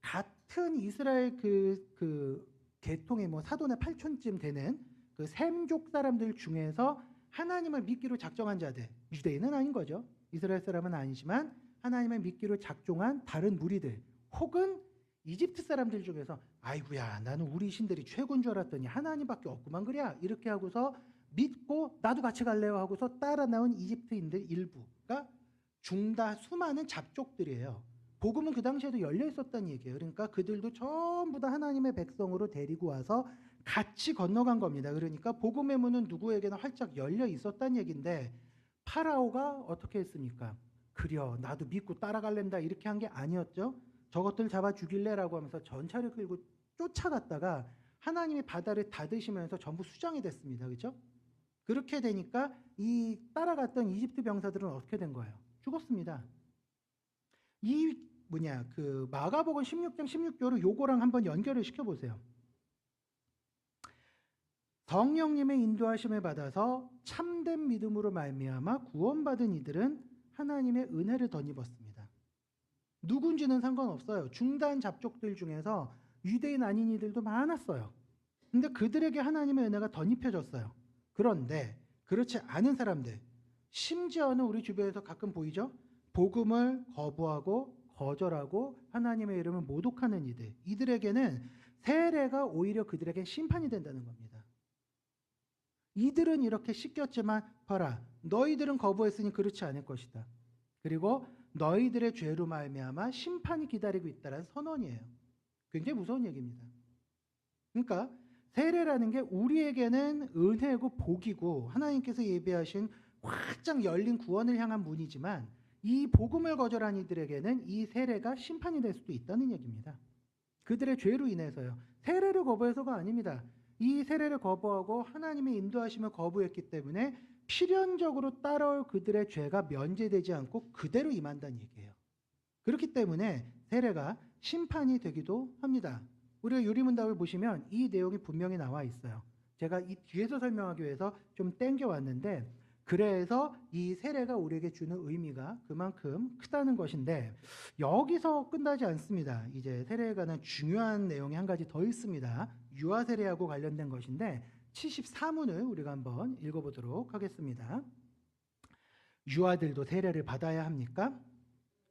같은 이스라엘 그 계통의 뭐 사돈의 8촌쯤 되는 그 셈족 사람들 중에서 하나님을 믿기로 작정한 자들, 유대인은 아닌 거죠. 이스라엘 사람은 아니지만 하나님을 믿기로 작정한 다른 무리들, 혹은 이집트 사람들 중에서 아이고야 나는 우리 신들이 최고인 줄 알았더니 하나님밖에 없구만 그래 이렇게 하고서 믿고 나도 같이 갈래요 하고서 따라 나온 이집트인들 일부가 중다 수많은 잡족들이에요. 복음은 그 당시에도 열려 있었다는 얘기예요. 그러니까 그들도 전부 다 하나님의 백성으로 데리고 와서 같이 건너간 겁니다. 그러니까 복음의 문은 누구에게나 활짝 열려 있었다는 얘기인데 파라오가 어떻게 했습니까? 그려 나도 믿고 따라갈랜다 이렇게 한 게 아니었죠. 저것들 잡아 죽일래라고 하면서 전차를 끌고 쫓아갔다가 하나님이 바다를 닫으시면서 전부 수장이 됐습니다. 그렇죠? 그렇게 되니까 이 따라갔던 이집트 병사들은 어떻게 된 거예요? 죽었습니다. 그 마가복음 16장 16절로 요거랑 한번 연결을 시켜보세요. 성령님의 인도하심을 받아서 참된 믿음으로 말미암아 구원받은 이들은 하나님의 은혜를 덧입었습니다. 누군지는 상관없어요. 중단 잡족들 중에서 유대인 아닌 이들도 많았어요. 근데 그들에게 하나님의 은혜가 덧입혀졌어요. 그런데 그렇지 않은 사람들, 심지어는 우리 주변에서 가끔 보이죠? 복음을 거부하고 거절하고 하나님의 이름을 모독하는 이들에게는 세례가 오히려 그들에게 심판이 된다는 겁니다. 이들은 이렇게 씻겼지만 봐라, 너희들은 거부했으니 그렇지 않을 것이다. 그리고 너희들의 죄로 말미암아 심판이 기다리고 있다는 선언이에요. 굉장히 무서운 얘기입니다. 그러니까 세례라는 게 우리에게는 은혜고 복이고 하나님께서 예비하신 활짝 열린 구원을 향한 문이지만 이 복음을 거절한 이들에게는 이 세례가 심판이 될 수도 있다는 얘기입니다. 그들의 죄로 인해서요. 세례를 거부해서가 아닙니다. 이 세례를 거부하고 하나님의 인도하심을 거부했기 때문에 필연적으로 따라올 그들의 죄가 면제되지 않고 그대로 임한다는 얘기예요. 그렇기 때문에 세례가 심판이 되기도 합니다. 우리가 유리문답을 보시면 이 내용이 분명히 나와 있어요. 제가 이 뒤에서 설명하기 위해서 좀 땡겨왔는데 그래서 이 세례가 우리에게 주는 의미가 그만큼 크다는 것인데 여기서 끝나지 않습니다. 이제 세례에 관한 중요한 내용이 한 가지 더 있습니다. 유아 세례하고 관련된 것인데 74문을 우리가 한번 읽어보도록 하겠습니다. 유아들도 세례를 받아야 합니까?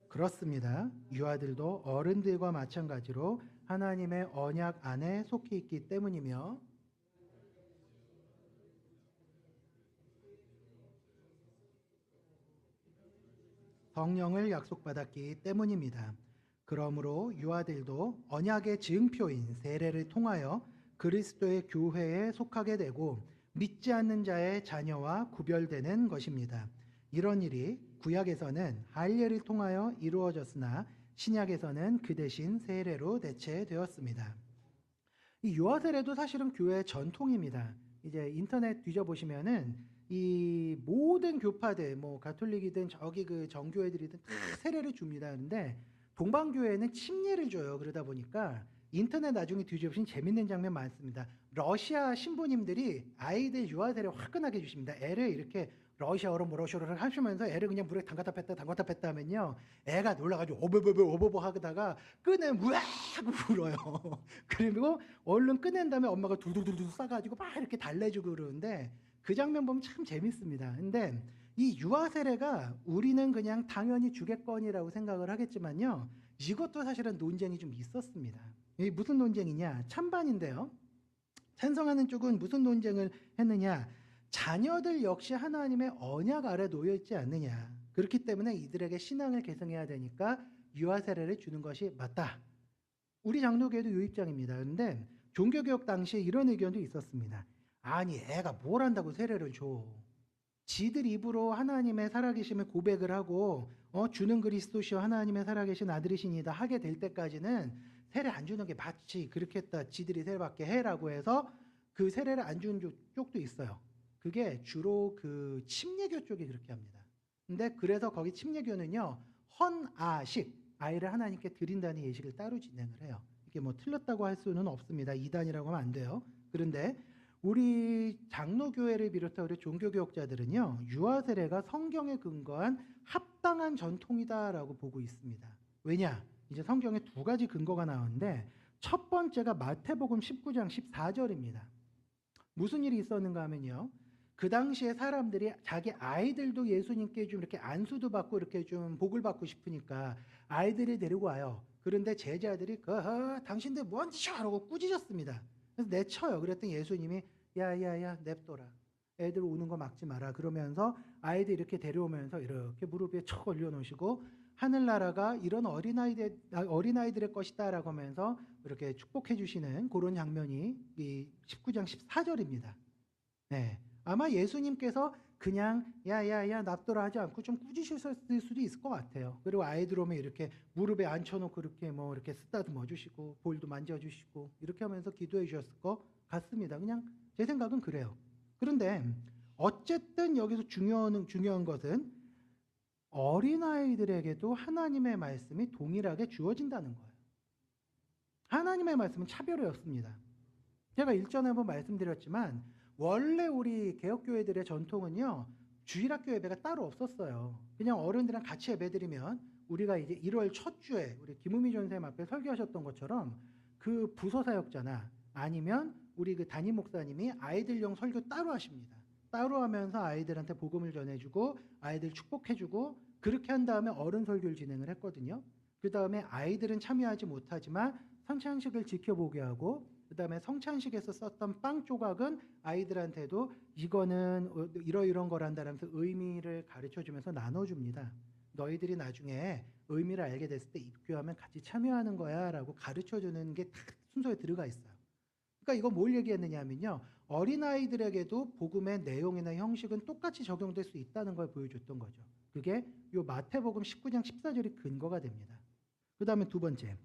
그렇습니다. 유아들도 어른들과 마찬가지로 하나님의 언약 안에 속해 있기 때문이며 성령을 약속받았기 때문입니다. 그러므로 유아들도 언약의 증표인 세례를 통하여 그리스도의 교회에 속하게 되고 믿지 않는 자의 자녀와 구별되는 것입니다. 이런 일이 구약에서는 할례를 통하여 이루어졌으나 신약에서는 그 대신 세례로 대체되었습니다. 이 유아 세례도 사실은 교회의 전통입니다. 이제 인터넷 뒤져보시면은 이 모든 교파들, 뭐 가톨릭이든 저기 그 정교회들이든 다 세례를 줍니다. 그런데 동방교회는 침례를 줘요. 그러다 보니까 인터넷 나중에 뒤져보시면 재밌는 장면 많습니다. 러시아 신부님들이 아이들 유아 세례 화끈하게 주십니다. 애를 이렇게 러시아어로 뭐러시아어를 하시면서 애를 그냥 물에 담갔다 뺐다 하면요. 애가 놀라가지고 오버버 하다가 끄는 우악 하고 울어요. 그리고 얼른 꺼낸 다음에 엄마가 둘둘둘 싸가지고 막 이렇게 달래주고 그러는데 그 장면 보면 참 재밌습니다. 근데 이 유아 세례가 우리는 그냥 당연히 주겠거니라고 생각을 하겠지만요. 이것도 사실은 논쟁이 좀 있었습니다. 이게 무슨 논쟁이냐? 찬반인데요. 찬성하는 쪽은 무슨 논쟁을 했느냐? 자녀들 역시 하나님의 언약 아래 놓여 있지 않느냐. 그렇기 때문에 이들에게 신앙을 계승해야 되니까 유아 세례를 주는 것이 맞다. 우리 장로교회도 이 입장입니다. 그런데 종교개혁 당시에 이런 의견도 있었습니다. 아니 애가 뭘 한다고 세례를 줘. 지들 입으로 하나님의 살아계심을 고백을 하고 주는 그리스도시요 하나님의 살아계신 아들이시니다 하게 될 때까지는 세례 안 주는 게 맞지. 그렇게 했다. 지들이 세례받게 해라고 해서 그 세례를 안 주는 쪽도 있어요. 그게 주로 그 침례교 쪽이 그렇게 합니다. 근데 그래서 거기 침례교는요. 헌아식, 아이를 하나님께 드린다는 예식을 따로 진행을 해요. 이게 뭐 틀렸다고 할 수는 없습니다. 이단이라고 하면 안 돼요. 그런데 우리 장로교회를 비롯한 우리 종교개혁자들은요. 유아세례가 성경에 근거한 합당한 전통이다라고 보고 있습니다. 왜냐? 이제 성경에 두 가지 근거가 나오는데 첫 번째가 마태복음 19장 14절입니다. 무슨 일이 있었는가 하면요. 그 당시에 사람들이 자기 아이들도 예수님께 좀 이렇게 안수도 받고 이렇게 좀 복을 받고 싶으니까 아이들을 데리고 와요. 그런데 제자들이 당신들 뭔 짓이야 하고 꾸짖었습니다. 그래서 내쳐요. 그랬더니 예수님이 야야야 냅둬라. 애들 우는 거 막지 마라. 그러면서 아이들 이렇게 데려오면서 이렇게 무릎 위에 척 올려놓으시고 하늘나라가 이런 어린아이들의 것이다 라고 하면서 이렇게 축복해 주시는 그런 장면이 이 19장 14절입니다. 네. 아마 예수님께서 그냥 야야야 납둬라 하지 않고 좀 꾸짖으셨을 수도 있을 것 같아요. 그리고 아이들 오면 이렇게 무릎에 앉혀놓고 이렇게 뭐 이렇게 쓰다듬어 주시고 볼도 만져주시고 이렇게 하면서 기도해 주셨을 것 같습니다. 그냥 제 생각은 그래요. 그런데 어쨌든 여기서 중요한 것은 어린아이들에게도 하나님의 말씀이 동일하게 주어진다는 거예요. 하나님의 말씀은 차별이 없습니다. 제가 일전에 한번 말씀드렸지만 원래 우리 개혁교회들의 전통은요. 주일학교 예배가 따로 없었어요. 그냥 어른들이랑 같이 예배드리면 우리가 이제 1월 첫 주에 우리 김우미 전사님 앞에 설교하셨던 것처럼 그 부서사역자나 아니면 우리 그 담임 목사님이 아이들용 설교 따로 하십니다. 따로 하면서 아이들한테 복음을 전해주고 아이들 축복해주고 그렇게 한 다음에 어른 설교를 진행을 했거든요. 그 다음에 아이들은 참여하지 못하지만 성찬식을 지켜보게 하고 그 다음에 성찬식에서 썼던 빵 조각은 아이들한테도 이거는 이런 거란다라면서 의미를 가르쳐주면서 나눠줍니다. 너희들이 나중에 의미를 알게 됐을 때 입교하면 같이 참여하는 거야 라고 가르쳐주는 게 순서에 들어가 있어요. 그러니까 이거 뭘 얘기했느냐 하면요. 어린아이들에게도 복음의 내용이나 형식은 똑같이 적용될 수 있다는 걸 보여줬던 거죠. 그게 요 마태복음 19장 14절이 근거가 됩니다. 그 다음에 두 번째.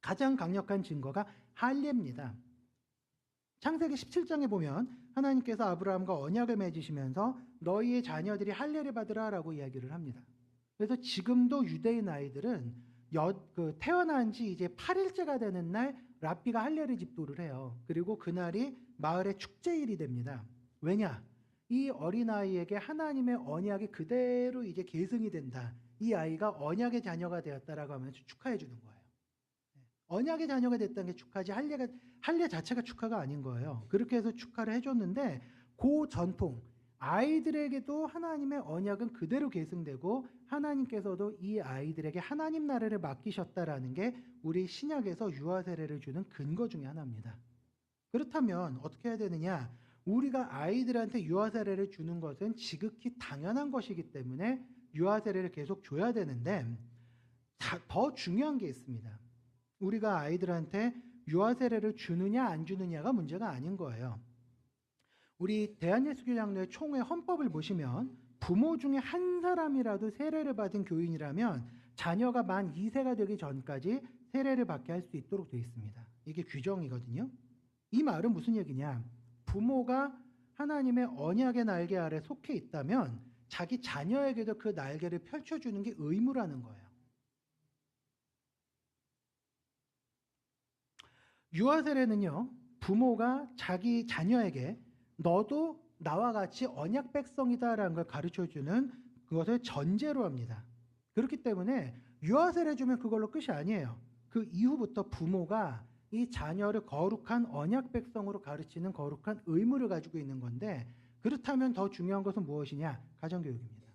가장 강력한 증거가 할례입니다. 창세기 17장에 보면 하나님께서 아브라함과 언약을 맺으시면서 너희의 자녀들이 할례를 받으라라고 이야기를 합니다. 그래서 지금도 유대인 아이들은 태어난 지 이제 8일째가 되는 날 랍비가 할례를 집도를 해요. 그리고 그날이 마을의 축제일이 됩니다. 왜냐? 이 어린아이에게 하나님의 언약이 그대로 이제 계승이 된다. 이 아이가 언약의 자녀가 되었다라고 하면서 축하해 주는 거예요. 언약의 자녀가 됐다는 게 축하지 할례 자체가 축하가 아닌 거예요. 그렇게 해서 축하를 해줬는데 그 전통 아이들에게도 하나님의 언약은 그대로 계승되고 하나님께서도 이 아이들에게 하나님 나라를 맡기셨다라는 게 우리 신약에서 유아 세례를 주는 근거 중에 하나입니다. 그렇다면 어떻게 해야 되느냐? 우리가 아이들한테 유아 세례를 주는 것은 지극히 당연한 것이기 때문에 유아 세례를 계속 줘야 되는데 더 중요한 게 있습니다. 우리가 아이들한테 유아 세례를 주느냐 안 주느냐가 문제가 아닌 거예요. 우리 대한예수교장로회 총회 헌법을 보시면 부모 중에 한 사람이라도 세례를 받은 교인이라면 자녀가 만 2세가 되기 전까지 세례를 받게 할 수 있도록 되어 있습니다. 이게 규정이거든요. 이 말은 무슨 얘기냐? 부모가 하나님의 언약의 날개 아래 속해 있다면 자기 자녀에게도 그 날개를 펼쳐주는 게 의무라는 거예요. 유아 세례는요. 부모가 자기 자녀에게 너도 나와 같이 언약 백성이다라는 걸 가르쳐주는 그것을 전제로 합니다. 그렇기 때문에 유아 세례 주면 그걸로 끝이 아니에요. 그 이후부터 부모가 이 자녀를 거룩한 언약 백성으로 가르치는 거룩한 의무를 가지고 있는 건데 그렇다면 더 중요한 것은 무엇이냐? 가정교육입니다.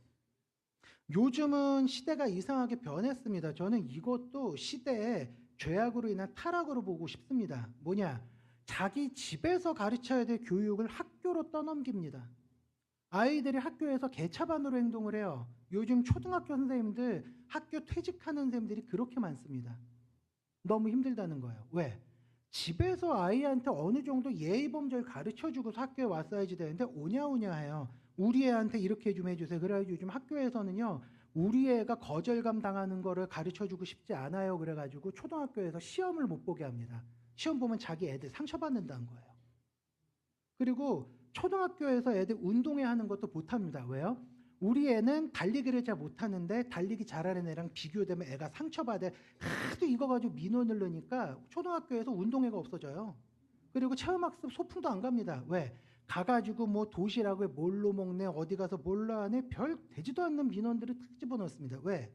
요즘은 시대가 이상하게 변했습니다. 저는 이것도 시대의 죄악으로 인한 타락으로 보고 싶습니다. 뭐냐? 자기 집에서 가르쳐야 될 교육을 학교로 떠넘깁니다. 아이들이 학교에서 개차반으로 행동을 해요. 요즘 초등학교 선생님들 학교 퇴직하는 선생님들이 그렇게 많습니다. 너무 힘들다는 거예요. 왜? 집에서 아이한테 어느 정도 예의 범절 가르쳐주고서 학교에 왔어야지 되는데 오냐오냐 해요. 우리 애한테 이렇게 좀 해주세요. 그래가지고 요즘 학교에서는요, 우리 애가 거절감 당하는 거를 가르쳐주고 싶지 않아요. 그래가지고 초등학교에서 시험을 못 보게 합니다. 시험 보면 자기 애들 상처받는다는 거예요. 그리고 초등학교에서 애들 운동회 하는 것도 못합니다. 왜요? 우리 애는 달리기를 잘 못하는데 달리기 잘하는 애랑 비교되면 애가 상처받아. 하도 이거 가지고 민원을 넣으니까 초등학교에서 운동회가 없어져요. 그리고 체험학습 소풍도 안 갑니다. 왜? 가가지고 뭐 도시락을 뭘로 먹네, 어디 가서 뭘로 하네, 별 되지도 않는 민원들을 탁 집어넣습니다. 왜?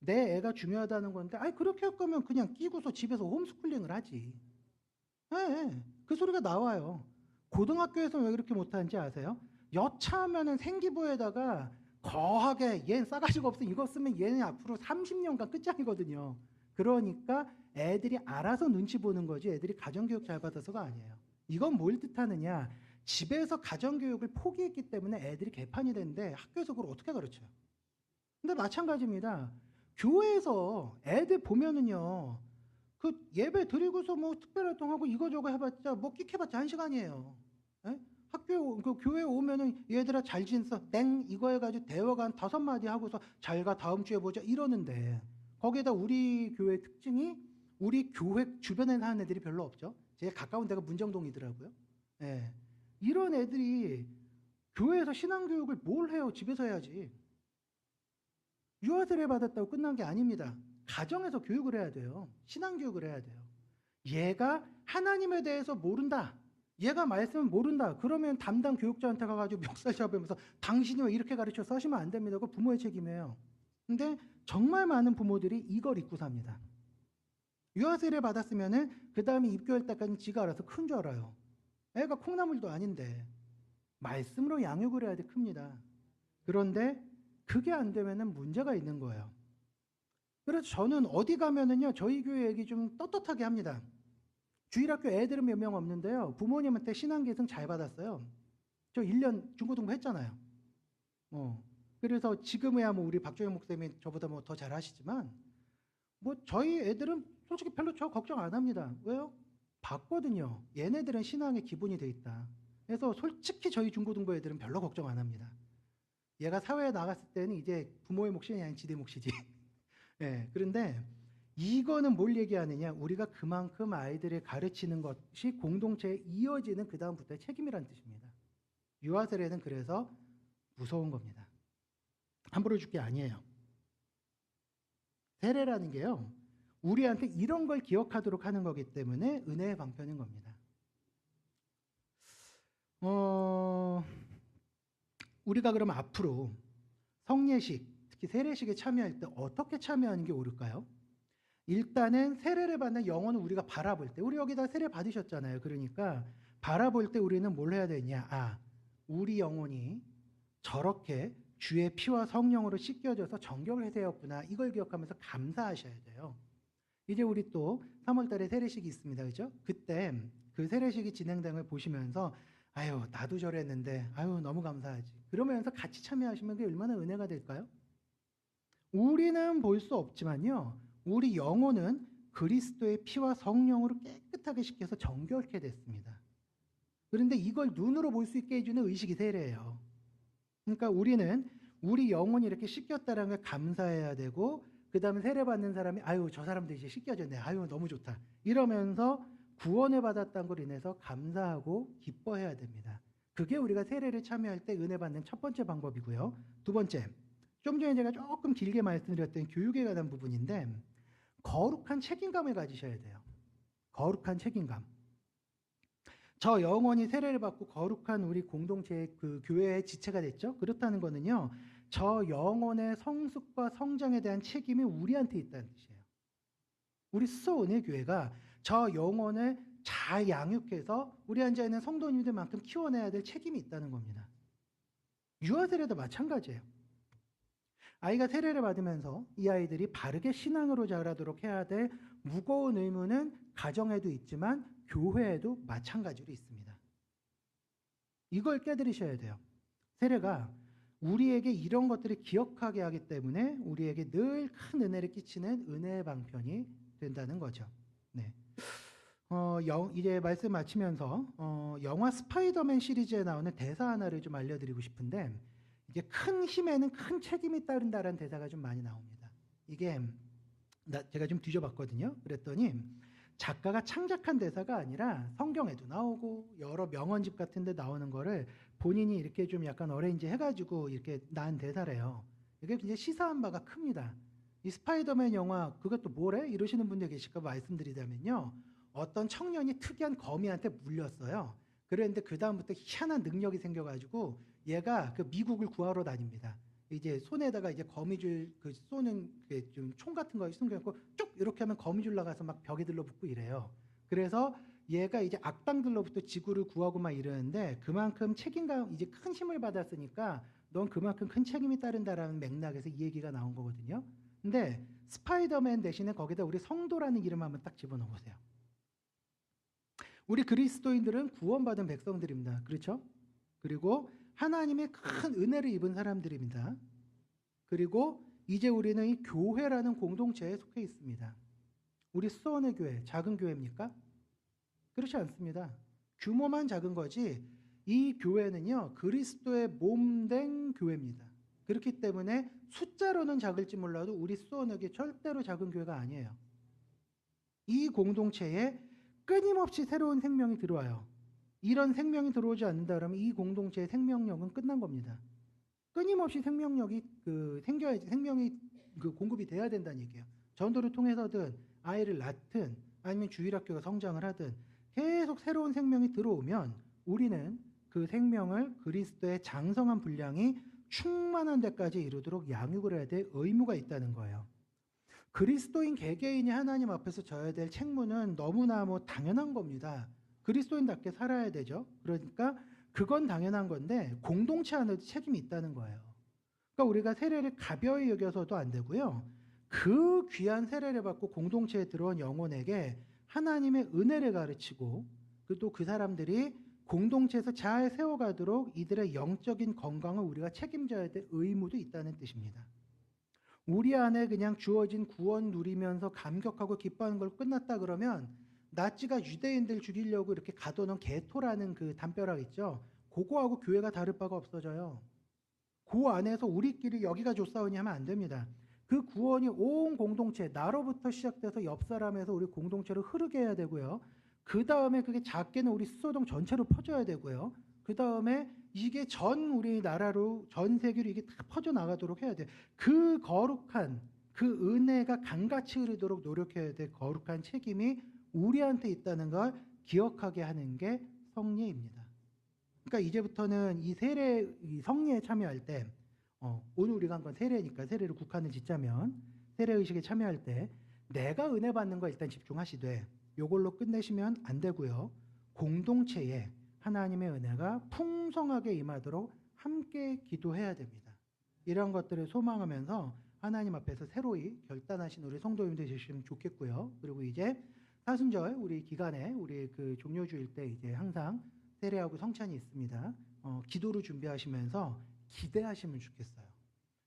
내 애가 중요하다는 건데, 아니 그렇게 할 거면 그냥 끼고서 집에서 홈스쿨링을 하지. 네, 그 소리가 나와요. 고등학교에서는 왜 그렇게 못하는지 아세요? 여차하면은 생기부에다가 거하게 얘는 싸가지가 없으니 이거 쓰면 얘는 앞으로 30년간 끝장이거든요. 그러니까 애들이 알아서 눈치 보는 거지 애들이 가정교육 잘 받아서가 아니에요. 이건 뭘 뜻하느냐? 집에서 가정교육을 포기했기 때문에 애들이 개판이 되는데 학교에서 그걸 어떻게 가르쳐요? 근데 마찬가지입니다. 교회에서 애들 보면은요. 그 예배 드리고서 뭐 특별활동하고 이거저거 해봤자 뭐 끽해봤자 1시간이에요. 예? 그 교회 오면은 얘들아 잘 지냈어 땡 이거 해가지고 대화가 한 5마디 하고서 잘 가 다음 주에 보자 이러는데 거기에다 우리 교회 특징이 우리 교회 주변에 사는 애들이 별로 없죠. 제일 가까운 데가 문정동이더라고요. 예. 이런 애들이 교회에서 신앙교육을 뭘 해요? 집에서 해야지. 유아세례 받았다고 끝난 게 아닙니다. 가정에서 교육을 해야 돼요. 신앙교육을 해야 돼요. 얘가 하나님에 대해서 모른다. 얘가 말씀을 모른다. 그러면 담당 교육자한테 가가지고 멱살 잡으면서 당신이 왜 이렇게 가르쳐서 하시면 안 됩니다. 그거 부모의 책임이에요. 근데 정말 많은 부모들이 이걸 잊고 삽니다. 유아세례 받았으면은 그 다음에 입교할 때까지 지가 알아서 큰 줄 알아요. 애가 콩나물도 아닌데 말씀으로 양육을 해야 돼 큽니다. 그런데 그게 안 되면은 문제가 있는 거예요. 그래서 저는 어디 가면은요 저희 교회 얘기 좀 떳떳하게 합니다. 주일학교 애들은 몇 명 없는데요. 부모님한테 신앙계승 잘 받았어요. 저 1년 중고등부 했잖아요. 그래서 지금이야 뭐 우리 박조영 목사님이 저보다 뭐 더 잘하시지만 뭐 저희 애들은 솔직히 별로 저 걱정 안 합니다. 왜요? 봤거든요. 얘네들은 신앙의 기본이 돼 있다. 그래서 솔직히 저희 중고등부 애들은 별로 걱정 안 합니다. 얘가 사회에 나갔을 때는 이제 부모의 몫이 아니라 지대 몫이지. 네, 그런데 이거는 뭘 얘기하느냐? 우리가 그만큼 아이들을 가르치는 것이 공동체에 이어지는 그 다음부터의 책임이라는 뜻입니다. 유아세례는 그래서 무서운 겁니다. 함부로 줄 게 아니에요. 세례라는 게요. 우리한테 이런 걸 기억하도록 하는 거기 때문에 은혜의 방편인 겁니다. 우리가 그럼 앞으로 성례식, 특히 세례식에 참여할 때 어떻게 참여하는 게 옳을까요? 일단은 세례를 받는 영혼을 우리가 바라볼 때, 우리 여기다 세례 받으셨잖아요. 그러니까 바라볼 때 우리는 뭘 해야 되냐? 우리 영혼이 저렇게 주의 피와 성령으로 씻겨져서 정결이 되었구나. 이걸 기억하면서 감사하셔야 돼요. 이제 우리 또 3월 달에 세례식이 있습니다. 그죠? 그때 그 세례식이 진행된 걸 보시면서 아유, 나도 저랬는데 아유, 너무 감사하지. 그러면서 같이 참여하시면 그게 얼마나 은혜가 될까요? 우리는 볼 수 없지만요. 우리 영혼은 그리스도의 피와 성령으로 깨끗하게 씻겨서 정결케 됐습니다. 그런데 이걸 눈으로 볼 수 있게 해주는 의식이 세례예요. 그러니까 우리는 우리 영혼이 이렇게 씻겼다는 걸 감사해야 되고 그 다음에 세례 받는 사람이 아유 저 사람도 이제 씻겨졌네. 아유 너무 좋다. 이러면서 구원을 받았다는 걸 인해서 감사하고 기뻐해야 됩니다. 그게 우리가 세례를 참여할 때 은혜 받는 첫 번째 방법이고요. 두 번째, 좀 전에 제가 조금 길게 말씀드렸던 교육에 관한 부분인데 거룩한 책임감을 가지셔야 돼요. 거룩한 책임감. 저 영혼이 세례를 받고 거룩한 우리 공동체의 그 교회의 지체가 됐죠. 그렇다는 거는요. 저 영혼의 성숙과 성장에 대한 책임이 우리한테 있다는 뜻이에요. 우리 수서은혜교회가 저 영혼을 잘 양육해서 우리 앉아 있는 성도님들만큼 키워내야 될 책임이 있다는 겁니다. 유아세례도 마찬가지예요. 아이가 세례를 받으면서 이 아이들이 바르게 신앙으로 자라도록 해야 될 무거운 의무는 가정에도 있지만 교회에도 마찬가지로 있습니다. 이걸 깨달으셔야 돼요. 세례가 우리에게 이런 것들을 기억하게 하기 때문에 우리에게 늘 큰 은혜를 끼치는 은혜의 방편이 된다는 거죠. 네. 이제 말씀 마치면서 영화 스파이더맨 시리즈에 나오는 대사 하나를 좀 알려드리고 싶은데, 이제 큰 힘에는 큰 책임이 따른다라는 대사가 좀 많이 나옵니다. 이게 제가 좀 뒤져봤거든요. 그랬더니 작가가 창작한 대사가 아니라 성경에도 나오고 여러 명언집 같은 데 나오는 거를 본인이 이렇게 좀 약간 어레인지 해가지고 이렇게 난 대사래요. 이게 굉장히 시사한 바가 큽니다. 이 스파이더맨 영화 그것도 뭐래? 이러시는 분들 계실까 말씀드리자면요. 어떤 청년이 특이한 거미한테 물렸어요. 그랬는데 그 다음부터 희한한 능력이 생겨가지고 얘가 그 미국을 구하러 다닙니다. 이제 손에다가 이제 거미줄 그 쏘는 그 좀 총 같은 거 숨겨놓고 쭉 이렇게 하면 거미줄 나가서 막 벽에 들러붙고 이래요. 그래서 얘가 이제 악당들로부터 지구를 구하고 막 이러는데 그만큼 책임감 이제 큰 힘을 받았으니까 넌 그만큼 큰 책임이 따른다라는 맥락에서 이 얘기가 나온 거거든요. 근데 스파이더맨 대신에 거기다 우리 성도라는 이름 한번 딱 집어넣어 보세요. 우리 그리스도인들은 구원받은 백성들입니다. 그렇죠? 그리고 하나님의 큰 은혜를 입은 사람들입니다. 그리고 이제 우리는 이 교회라는 공동체에 속해 있습니다. 우리 수원의 교회, 작은 교회입니까? 그렇지 않습니다. 규모만 작은 거지 이 교회는요 그리스도의 몸된 교회입니다. 그렇기 때문에 숫자로는 작을지 몰라도 우리 수원의 교회 절대로 작은 교회가 아니에요. 이 공동체에 끊임없이 새로운 생명이 들어와요. 이런 생명이 들어오지 않는다 그러면 이 공동체의 생명력은 끝난 겁니다. 끊임없이 생명력이 생겨야지 생명이 공급이 돼야 된다는 얘기예요. 전도를 통해서든 아이를 낳든 아니면 주일학교가 성장을 하든 계속 새로운 생명이 들어오면 우리는 그 생명을 그리스도의 장성한 분량이 충만한 데까지 이루도록 양육을 해야 될 의무가 있다는 거예요. 그리스도인 개개인이 하나님 앞에서 져야 될 책무는 너무나 당연한 겁니다. 그리스도인답게 살아야 되죠. 그러니까 그건 당연한 건데 공동체 안에도 책임이 있다는 거예요. 그러니까 우리가 세례를 가벼이 여겨서도 안 되고요. 그 귀한 세례를 받고 공동체에 들어온 영혼에게 하나님의 은혜를 가르치고 또 그 사람들이 공동체에서 잘 세워가도록 이들의 영적인 건강을 우리가 책임져야 될 의무도 있다는 뜻입니다. 우리 안에 그냥 주어진 구원 누리면서 감격하고 기뻐하는 걸 끝났다 그러면 나치가 유대인들 죽이려고 이렇게 가둬놓은 게토라는 그 담벼락 있죠. 그거하고 교회가 다를 바가 없어져요. 그 안에서 우리끼리 여기가 좋사오니 하면 안 됩니다. 그 구원이 온 공동체, 나로부터 시작돼서 옆 사람에서 우리 공동체로 흐르게 해야 되고요. 그 다음에 그게 작게는 우리 수소동 전체로 퍼져야 되고요. 그 다음에 이게 전 우리나라로 전 세계로 이게 다 퍼져나가도록 해야 돼요. 그 거룩한 그 은혜가 강같이 흐르도록 노력해야 될 거룩한 책임이 우리한테 있다는 걸 기억하게 하는 게 성례입니다. 그러니까 이제부터는 이 세례, 이 성례에 참여할 때 오늘 우리가 한 건 세례니까 세례를 국한을 짓자면 세례의식에 참여할 때 내가 은혜 받는 거 일단 집중하시되 요걸로 끝내시면 안 되고요. 공동체에 하나님의 은혜가 풍성하게 임하도록 함께 기도해야 됩니다. 이런 것들을 소망하면서 하나님 앞에서 새로이 결단하신 우리 성도님들 되시면 좋겠고요. 그리고 이제 사순절 우리 기간에 우리 그 종료주일 때 이제 항상 세례하고 성찬이 있습니다. 기도를 준비하시면서 기대하시면 좋겠어요.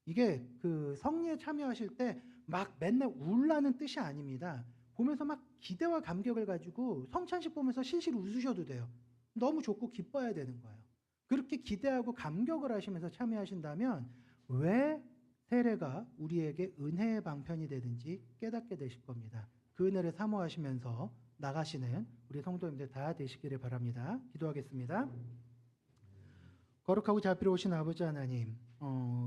이게 그 성례에 참여하실 때 막 맨날 울라는 뜻이 아닙니다. 보면서 막 기대와 감격을 가지고 성찬식 보면서 실실 웃으셔도 돼요. 너무 좋고 기뻐야 되는 거예요. 그렇게 기대하고 감격을 하시면서 참여하신다면 왜 세례가 우리에게 은혜의 방편이 되든지 깨닫게 되실 겁니다. 그 은혜를 사모하시면서 나가시는 우리 성도님들 다 되시기를 바랍니다. 기도하겠습니다. 거룩하고 자비로우신 아버지 하나님,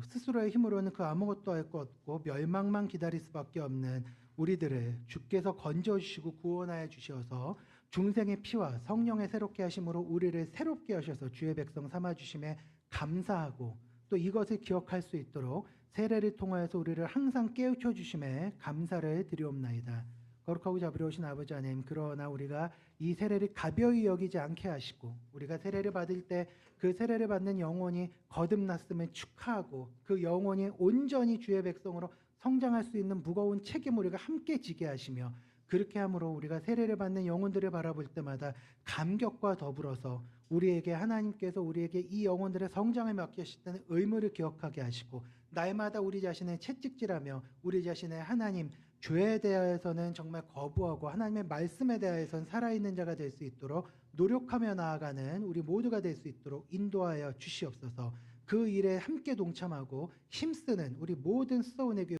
스스로의 힘으로는 그 아무것도 할 것 없고 멸망만 기다릴 수밖에 없는 우리들을 주께서 건져주시고 구원하여 주셔서 중생의 피와 성령의 새롭게 하심으로 우리를 새롭게 하셔서 주의 백성 삼아주심에 감사하고 또 이것을 기억할 수 있도록 세례를 통하여서 우리를 항상 깨우쳐 주심에 감사를 드리옵나이다. 거룩하고 자비로우신 아버지 하나님, 그러나 우리가 이 세례를 가벼이 여기지 않게 하시고 우리가 세례를 받을 때 그 세례를 받는 영혼이 거듭났음을 축하하고 그 영혼이 온전히 주의 백성으로 성장할 수 있는 무거운 책임을 우리가 함께 지게 하시며 그렇게 함으로 우리가 세례를 받는 영혼들을 바라볼 때마다 감격과 더불어서 우리에게 하나님께서 우리에게 이 영혼들의 성장을 맡기셨다는 의무를 기억하게 하시고 날마다 우리 자신을 채찍질하며 우리 자신의 하나님 죄에 대하여서는 정말 거부하고 하나님의 말씀에 대하여서는 살아있는 자가 될 수 있도록 노력하며 나아가는 우리 모두가 될 수 있도록 인도하여 주시옵소서. 그 일에 함께 동참하고 힘쓰는 우리 모든 수서원의 교회